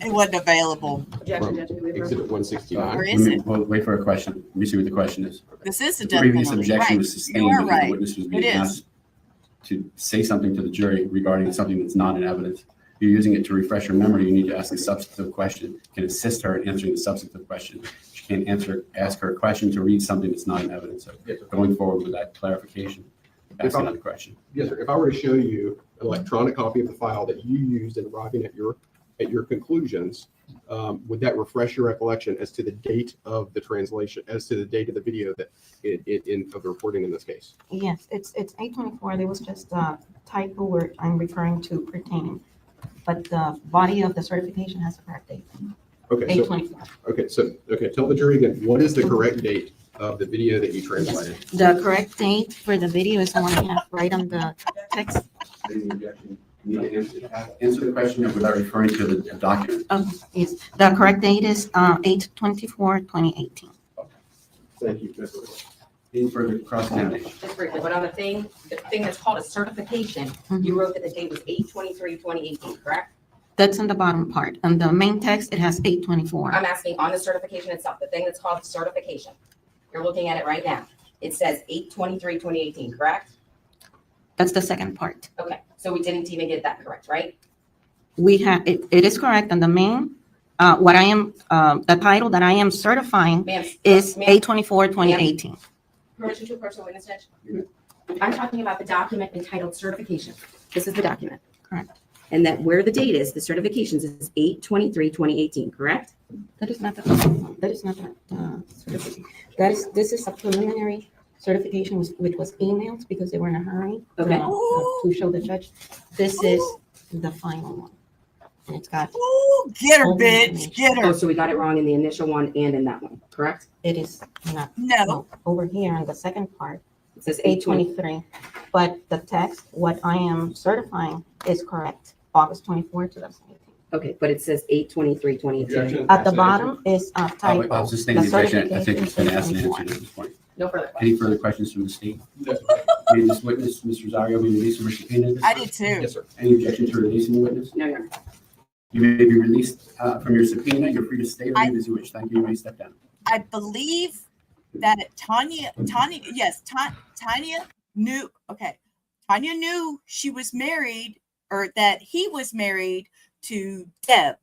It wasn't available. Objection, Judge. Can we Exhibit approve? 169. Or is it? We'll wait for a question. Let me see what the question is. This is a The previous definitely objection right. was You sustained are because the right. witness was It being is. asked to say something to the jury regarding something that's not in evidence. You're using it to refresh her memory. You need to ask a substantive question. You can assist her in answering the substantive question. She can't ask her a question to read something that's not in evidence. So going forward with that clarification, ask another question. Yes, sir. If I were to show you an electronic copy of the file that you used in arriving at your conclusions, would that refresh your recollection as to the date of the translation, as to the date of the video that of the reporting in this case? yes, it's 824. There was just a typo where I'm referring to pertaining. But the body of the certification has the correct date, Okay. 824. Okay. Tell the jury again, what is the correct date of the video that you translated? The correct date for the video is the one I have right on the text. You need to answer the question without referring to the document. Yes, the correct date is 8/24/2018. Thank you, Ms. Whitaker. Any further cross-examination? Just briefly, but on the thing that's called a certification, you wrote that the date was 8/23/2018, correct? That's on the bottom part. On the main text, it has 8/24. I'm asking on the certification itself, the thing that's called certification. You're looking at it right now. It says 8/23/2018, correct? That's the second part. Okay, so we didn't even get that correct, right? We have, it is correct on the main. What I am, the title that I am certifying Ma'am. is ma'am, 8/24/2018. Permission to approach the witness, Judge? I'm talking about the document entitled certification. This is the document. Correct. And that where the date is, the certifications is 8/23/2018, correct? That is not the certification. This is a preliminary certification which was emailed because they were in a hurry Okay. to show the judge. This is the final one. And it's got, Ooh, get her, All the bitch. information. Get Oh, her. so we got it wrong in the initial one and in that one, correct? it is not, No. well, over here on the second part, It says 8/23. But the text, what I am certifying is correct, August 24, 2018. Okay, but it says 8/23/2018. Objection. At the bottom is a typo. I'll sustain the objection. I think it's been asked and answered at this point. No further Any questions. further questions from the state? No. May this witness, Mr. Rosario, be released from subpoena? I did too. Yes, sir. Any objection to releasing the witness? No, Your Honor. You may be released from your subpoena. You're free to stay or leave as you wish. Thank you. You may step down. I believe that Tania knew, okay. Tania knew she was married, or that he was married to Deb,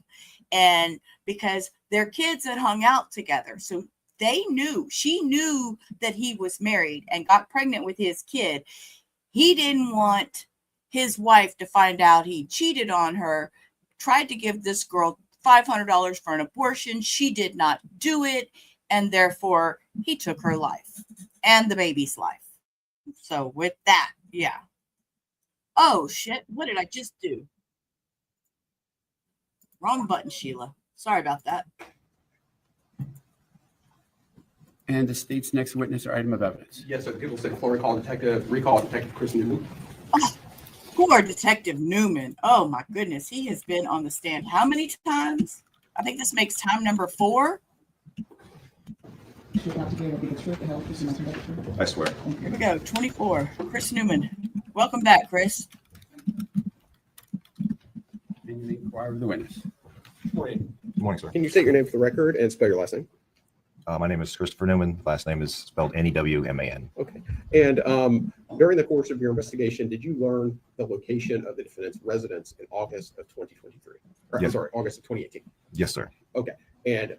and because their kids had hung out together. So she knew that he was married and got pregnant with his kid. He didn't want his wife to find out he cheated on her, tried to give this girl $500 for an abortion. She did not do it, and therefore he took her life and the baby's life. So with that, yeah. Oh shit, what did I just do? Wrong button, Sheila. Sorry about that. And the state's next witness or item of evidence. Yes, sir. The people say floor recall Detective Chris Newman. Poor Detective Newman. Oh my goodness. He has been on the stand how many times? I think this makes time number 4. You're about to give the truth, the whole truth, and nothing but the truth. I swear. Here we go. 24. Chris Newman. Welcome back, Chris. And you may inquire of the witness. Morning. Good morning, sir. Can you state your name for the record and spell your last name? My name is Christopher Newman. Last name is spelled Newman. Okay. And during the course of your investigation, did you learn the location of the defendant's residence in August of 2023? Or, Yes. I'm sorry, August of 2018. Yes, sir. And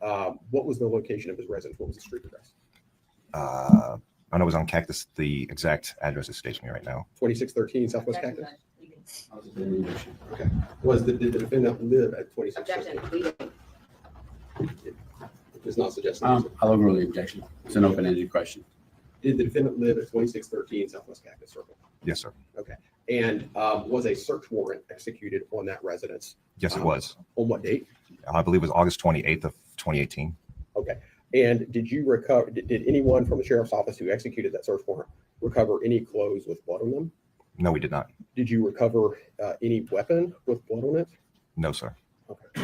what was the location of his residence? What was the street address? I know it was on Cactus. The exact address is stationary right now. 2613 Southwest Cactus? Objection. Okay. Did the defendant live at 2613? It does not suggest. I'll overrule the objection. It's an open-ended question. Did the defendant live at 2613 Southwest Cactus Circle? Yes, sir. Okay. And was a search warrant executed on that residence? Yes, it was. On what date? I believe it was August 28th of 2018. Okay. And did you recover, did anyone from the sheriff's office who executed that search warrant recover any clothes with blood on them? No, we did not. Did you recover any weapon with blood on it? No, sir. Okay.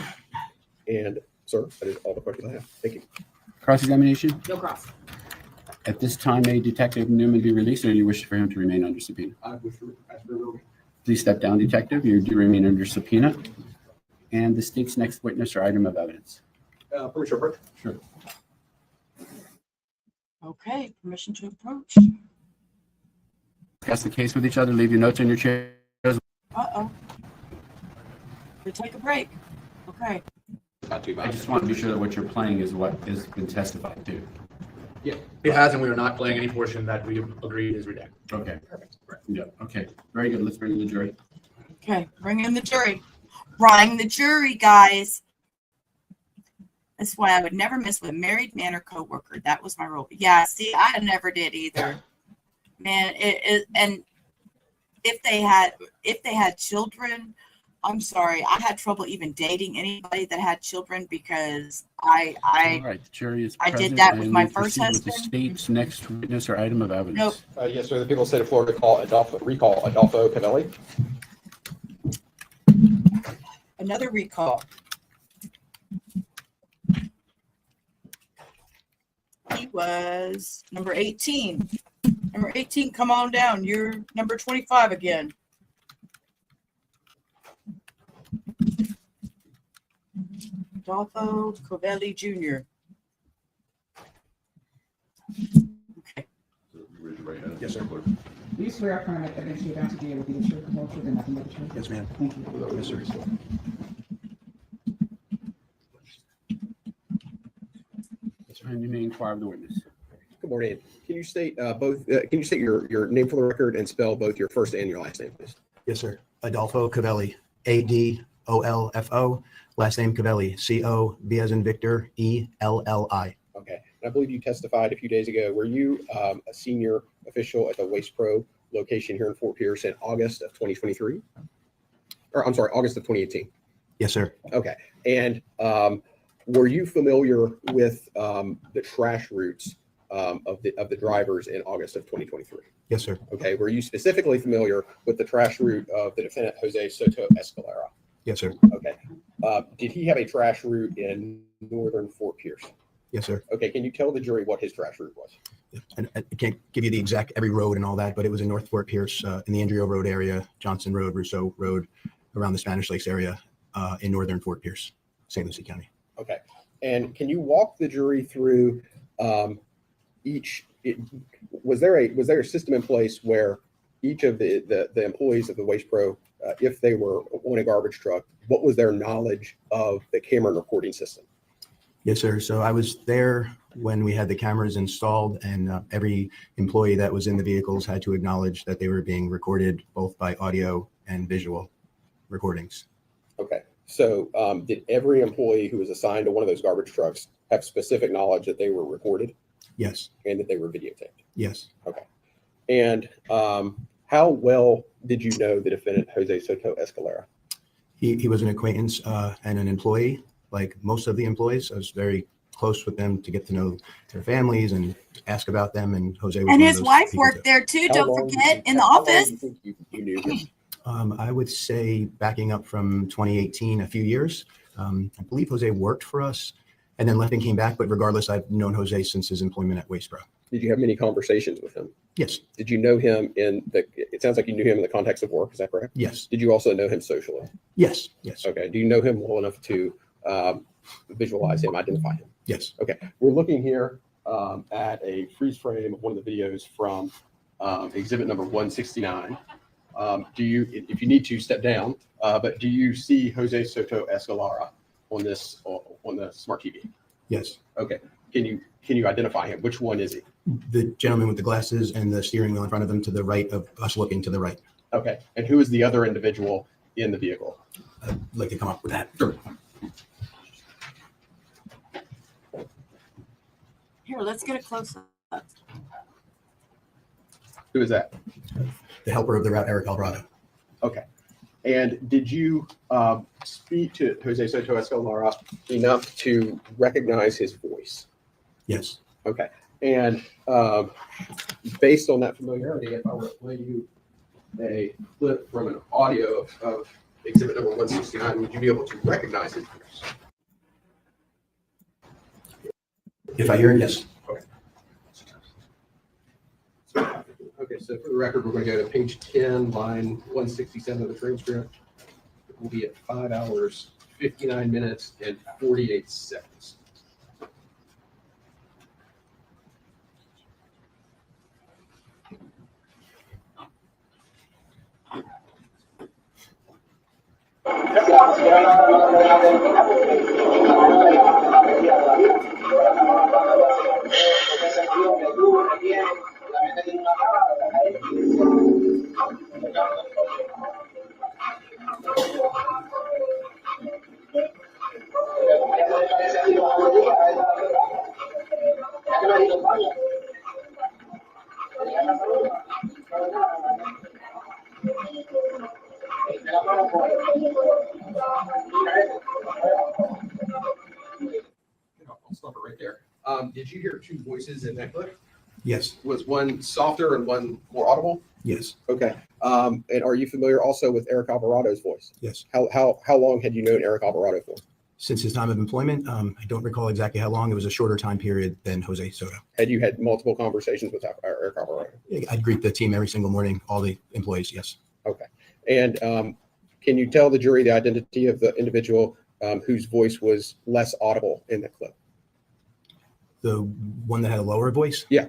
And sir, that is all the questions I have. Thank you. Cross-examination. No cross. At this time, may Detective Newman be released, or do you wish for him to remain under subpoena? I wish to ask for a ruling. Please step down, Detective. You do remain under subpoena. And the state's next witness or item of evidence. Permission to approach? Sure. Okay, permission to approach. Discuss the case with each other. Leave your notes on your chair. Uh-oh. We take a break. Okay. Not too I bad. just want to be sure that what you're playing is what has been testified to. Yeah, it has, and we are not playing any portion that we agreed is redacted. Okay. Yeah. Okay. Very good. Let's bring in the jury. Okay, bring in the jury. Bring the jury, guys. That's why I would never mess with a married man or coworker. That was my rule. Yeah, see, I never did either. Man, and if they had children, I'm sorry, I had trouble even dating anybody that had children because All right. The jury is I did present, that with and my we first proceed with the husband. state's next witness or item of evidence. Nope. Yes, sir. The people say the floor recall Adolfo Cavelli. Another recall. He was number 18. Number 18, come on down. You're number 25 again. Adolfo Covelli Jr. Okay. Yes, sir. Do you swear affirm that the evidence you're about to give will be the truth, the whole truth, and nothing but the truth? Yes, ma'am. Thank you. Yes, sir. And you may inquire of the witness. Good morning. Can you state can you state your name for the record and spell both your first and your last name, please? Yes, sir. Adolfo Cavelli, Adolfo, last name Cavelli, C-O-V as in Victor, E-L-L-I. Okay. And I believe you testified a few days ago. Were you a senior official at the Waste Pro location here in Fort Pierce in August of 2023? Or I'm sorry, August of 2018. Yes, sir. Okay. And were you familiar with the trash routes of the drivers in August of 2023? Yes, sir. Okay. Were you specifically familiar with the trash route of the defendant Jose Soto-Escalera? Yes, sir. Okay. Did he have a trash route in northern Fort Pierce? Yes, sir. Okay, can you tell the jury what his trash route was? And I can't give you the exact every road and all that, but it was in North Fort Pierce, in the Andrea Road area, Johnson Road, Rousseau Road, around the Spanish Lakes area, in northern Fort Pierce, St. Lucie County. Okay, and can you walk the jury through was there a system in place where each of the employees of the Waste Pro, if they were on a garbage truck, what was their knowledge of the camera and recording system? Yes, sir. So I was there when we had the cameras installed, and every employee that was in the vehicles had to acknowledge that they were being recorded both by audio and visual recordings. Okay, so did every employee who was assigned to one of those garbage trucks have specific knowledge that they were recorded? Yes. And that they were videotaped? Yes. Okay. And how well did you know the defendant, Jose Soto-Escalera? He was an acquaintance and an employee, like most of the employees. I was very close with them to get to know their families and ask about them. And Jose was And one of his those wife people worked too. there too. How Don't long do you forget think- in the how long do office. you think you knew him? I would say backing up from 2018, a few years. I believe Jose worked for us and then left and came back. But regardless, I've known Jose since his employment at Waste Pro. Did you have many conversations with him? Yes. Did you know him it sounds like you knew him in the context of work, is that correct? Yes. Did you also know him socially? Yes. Yes. Okay. Do you know him well enough to visualize him, identify him? Yes. Okay. We're looking here at a freeze frame of one of the videos from exhibit number 169. If you need to, step down, but do you see Jose Soto-Escalera on the smart TV? Yes. Okay. Can you identify him? Which one is he? The gentleman with the glasses and the steering wheel in front of him to the right of us looking to the right. Okay. And who is the other individual in the vehicle? I'd like to come up with that. Here, let's get a close up. Who is that? The helper of the route, Eric Alvarado. Okay. And did you speak to Jose Soto-Escalera enough to recognize his voice? Yes. Okay. And based on that familiarity, if I were to play you a clip from an audio of exhibit number 169, would you be able to recognize his voice? If I hear it, yes. Okay, so for the record, we're going to go to page 10, line 167 of the transcript. It will be at 5 hours, 59 minutes, and 48 seconds. I'll stop it right there. Did you hear two voices in that clip? Yes. Was one softer and one more audible? Yes. Okay. And are you familiar also with Eric Alvarado's voice? Yes. How long had you known Eric Alvarado for? Since his time of employment, I don't recall exactly how long. It was a shorter time period than Jose Soto. Had you had multiple conversations with Eric Alvarado? I'd greet the team every single morning, all the employees. Yes. Okay. And can you tell the jury the identity of the individual whose voice was less audible in the clip? The one that had a lower voice? Yeah.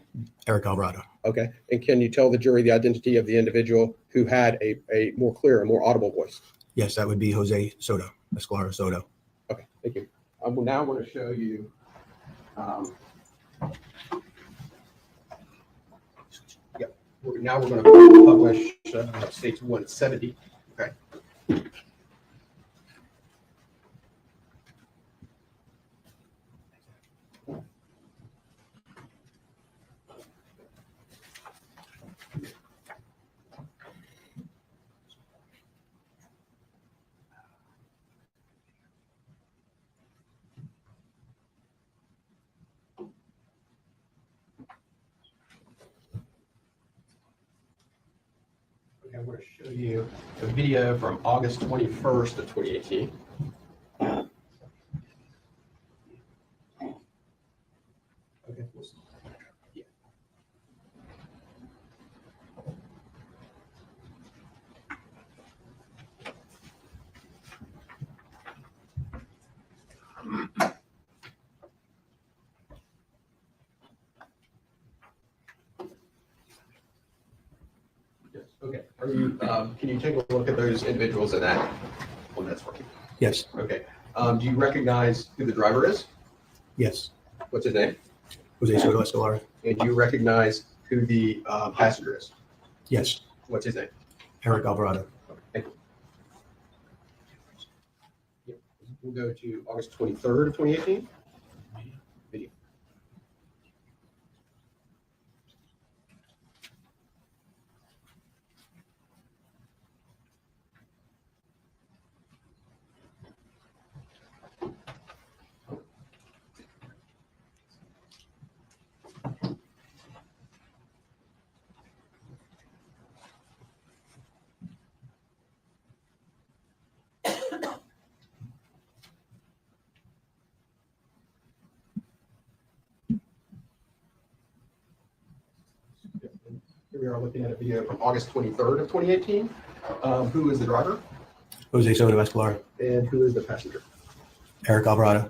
Eric Alvarado. Okay. And can you tell the jury the identity of the individual who had a more clear and more audible voice? Yes, that would be Jose Soto, Escalera Soto. Okay, thank you. Now I'm going to show you. Now we're going to publish States 170. Okay. I'm going to show you a video from August 21st of 2018. Are you, can you take a look at those individuals in that one that's working? Yes. Okay. Do you recognize who the driver is? Yes. What's his name? Jose Soto-Escalera. And do you recognize who the passenger is? Yes. What's his name? Eric Alvarado. Thank you. Yep. We'll go to August 23rd of 2018. Video. Here we are looking at a video from August 23rd of 2018. Who is the driver Jose Soto-Escalera. and who is the passenger? Eric Alvarado.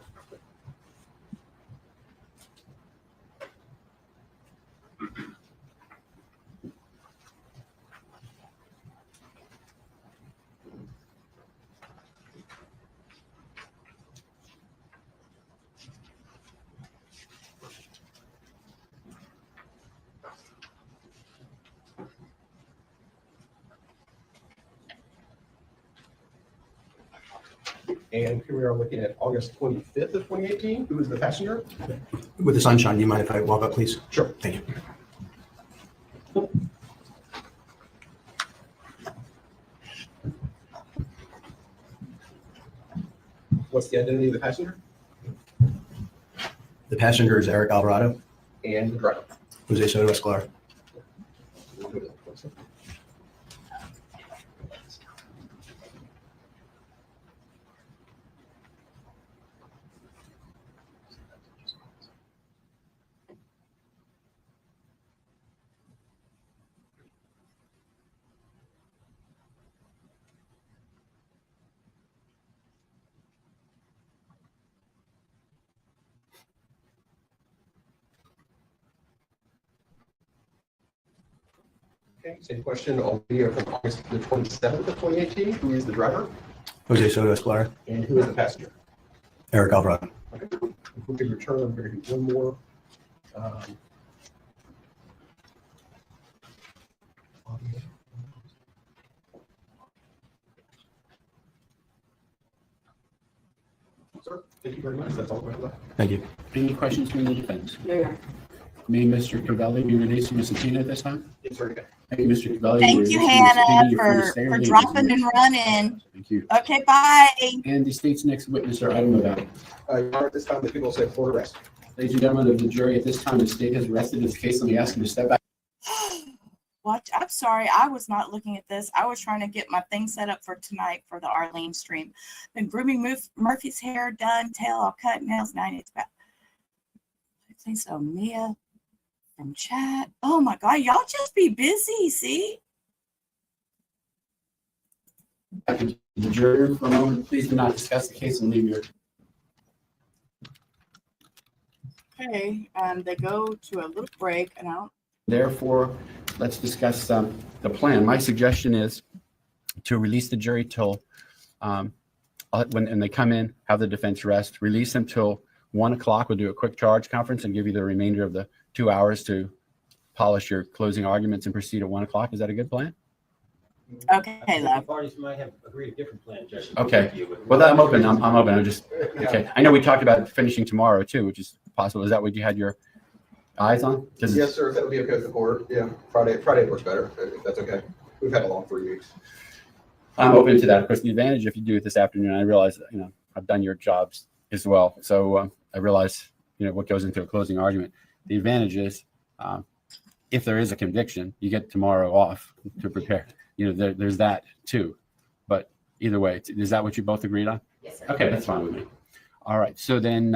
And here we are looking at August 25th of 2018. Who is the passenger? With the sunshine, do you mind if I walk up, please? Sure. Thank you. What's the identity of the passenger? The passenger is Eric Alvarado. And the driver. Jose Soto-Escalera. Okay, same question on video from August the 27th of 2018. Who is the driver? Jose Soto-Escalera. And who is the passenger? Eric Alvarado. Okay. If we could return, I'm going to do one more. Sir, thank you very much. That's all we have left. Thank you. Any questions from the defense? There you are. May Mr. Cavelli be released from the subpoena at this time? Yes, sir. Thank you, Mr. Cavelli. Thank you, Hannah, for dropping and running. Thank you. Okay, bye. And the state's next witness or item about. Your Honor, at this time, the people say for arrest. Ladies and gentlemen of the jury, at this time, the state has arrested this case. Let me ask you to step back. Watch. I'm sorry. I was not looking at this. I was trying to get my thing set up for tonight for the Arlene stream. Been grooming Murphy's hair done, tail all cut, nails 90. It's about. I think so. Mia from chat. Oh my God. Y'all just be busy. See? Back into the jury room for a moment. Please do not discuss the case and leave your. Okay. They go to a little break and out. Therefore, let's discuss the plan. My suggestion is to release the jury till when they come in, have the defense rest, release them till 1 o'clock. We'll do a quick charge conference and give you the remainder of the 2 hours to polish your closing arguments and proceed at 1 o'clock. Is that a good plan? Okay, love. Parties might have agreed a different plan, Judge. Okay. Well, I'm open. I'm open. I'm just okay. I know we talked about finishing tomorrow too, which is possible. Is that what you had your eyes on? Yes, sir. If that would be okay with the court. Yeah, Friday works better, if that's okay. We've had a long 3 weeks. I'm open to that. Of course, the advantage if you do it this afternoon, I realize, I've done your jobs as well. So I realize, what goes into a closing argument. The advantage is if there is a conviction, you get tomorrow off to prepare. There's that too. But either way, is that what you both agreed on? Yes, sir. Okay, that's fine with me. All right. So then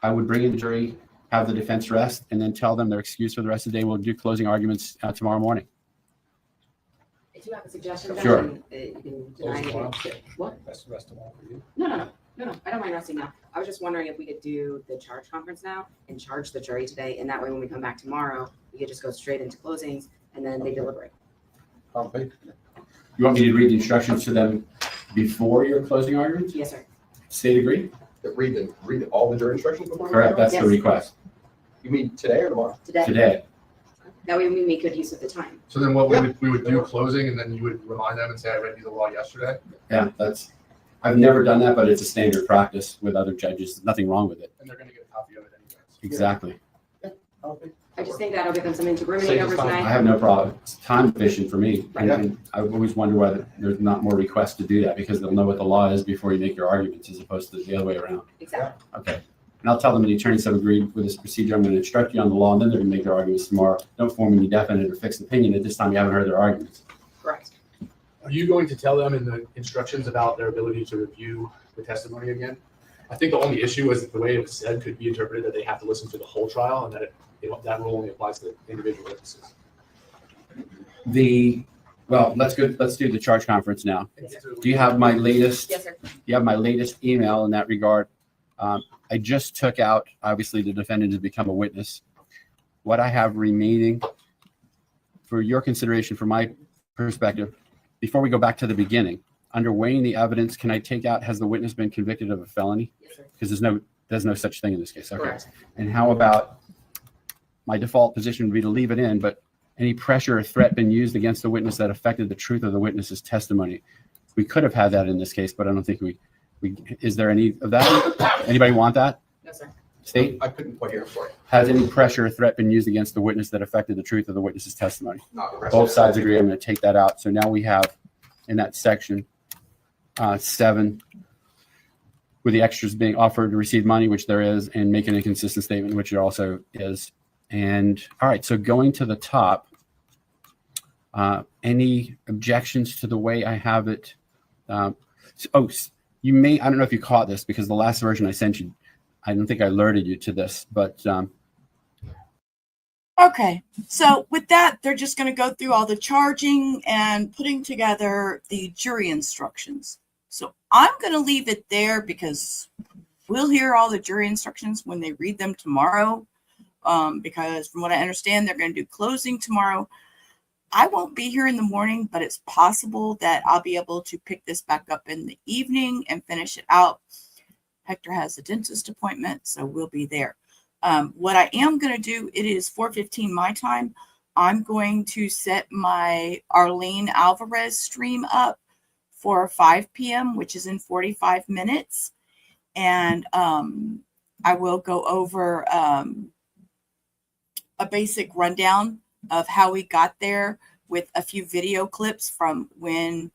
I would bring in the jury, have the defense rest, and then tell them they're excused for the rest of the day. We'll do closing arguments tomorrow morning. I do have a suggestion. Sure. You can deny it. What? That's the rest of all for you. No. I don't mind resting now. I was just wondering if we could do the charge conference now and charge the jury today. And that way, when we come back tomorrow, we could just go straight into closings and then they deliberate. You want me to read the instructions to them before your closing arguments? Yes, sir. State agree? Read all the jury instructions before? Correct, that's the Yes. request. You mean today or tomorrow? Today. That way we make good use of the time. So then what we would do closing, and then you would remind them and say, I read you the law yesterday? Yeah, I've never done that, but it's a standard practice with other judges. There's nothing wrong with it. And they're gonna get a copy of it anyways. Exactly. I just think that'll give them something to ruminate Saves over time. I tonight. have no problem. It's time efficient for me. Yeah. And I always wonder why there's not more requests to do that, because they'll know what the law is before you make your arguments, as opposed to the other way around. Exactly. Okay. And I'll tell them the attorneys have agreed with this procedure. I'm going to instruct you on the law, and then they're going to make their arguments tomorrow. Don't form any definite or fixed opinion. At this time, you haven't heard their arguments. Correct. Are you going to tell them in the instructions about their ability to review the testimony again? I think the only issue is that the way it was said could be interpreted that they have to listen to the whole trial, and that that rule only applies to individual witnesses. Well, let's do the charge conference now. Do you have my latest? Yes, sir. You have my latest email in that regard. I just took out, obviously, the defendant has become a witness. What I have remaining for your consideration, from my perspective, before we go back to the beginning, under weighing the evidence, can I take out, has the witness been convicted of a felony? Yes, sir. Because there's no such thing in this case. Okay. Correct. And how about, my default position would be to leave it in, but any pressure or threat been used against the witness that affected the truth of the witness's testimony? We could have had that in this case, but I don't think we is there any of that? Anybody want that? No, sir. State? I couldn't quite hear it for you. Has any pressure or threat been used against the witness that affected the truth of the witness's testimony? Not the rest Both of it. sides agree. I'm going to take that out. So now we have in that section 7, with the extras being offered to receive money, which there is, and make an inconsistent statement, which there also is. And all right, so going to the top, any objections to the way I have it? You may, I don't know if you caught this, because the last version I sent you, I don't think I alerted you to this, but Okay, so with that, they're just going to go through all the charging and putting together the jury instructions. So I'm going to leave it there, because we'll hear all the jury instructions when they read them tomorrow. Because from what I understand, they're going to do closing tomorrow. I won't be here in the morning, but it's possible that I'll be able to pick this back up in the evening and finish it out. Hector has a dentist appointment, so we'll be there. What I am going to do, it is 4:15 my time. I'm going to set my Arlene Alvarez stream up for 5 p.m., which is in 45 minutes. And I will go over a basic rundown of how we got there, with a few video clips from when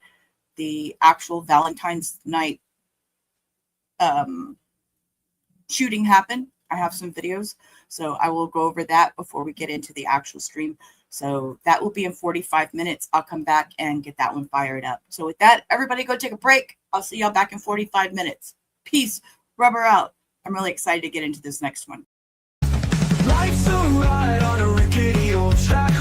the actual Valentine's night shooting happened. I have some videos, so I will go over that before we get into the actual stream. So that will be in 45 minutes. I'll come back and get that one fired up. So with that, everybody go take a break. I'll see y'all back in 45 minutes. Peace. Rubber out. I'm really excited to get into this next one. Life's a ride on a rickety old track.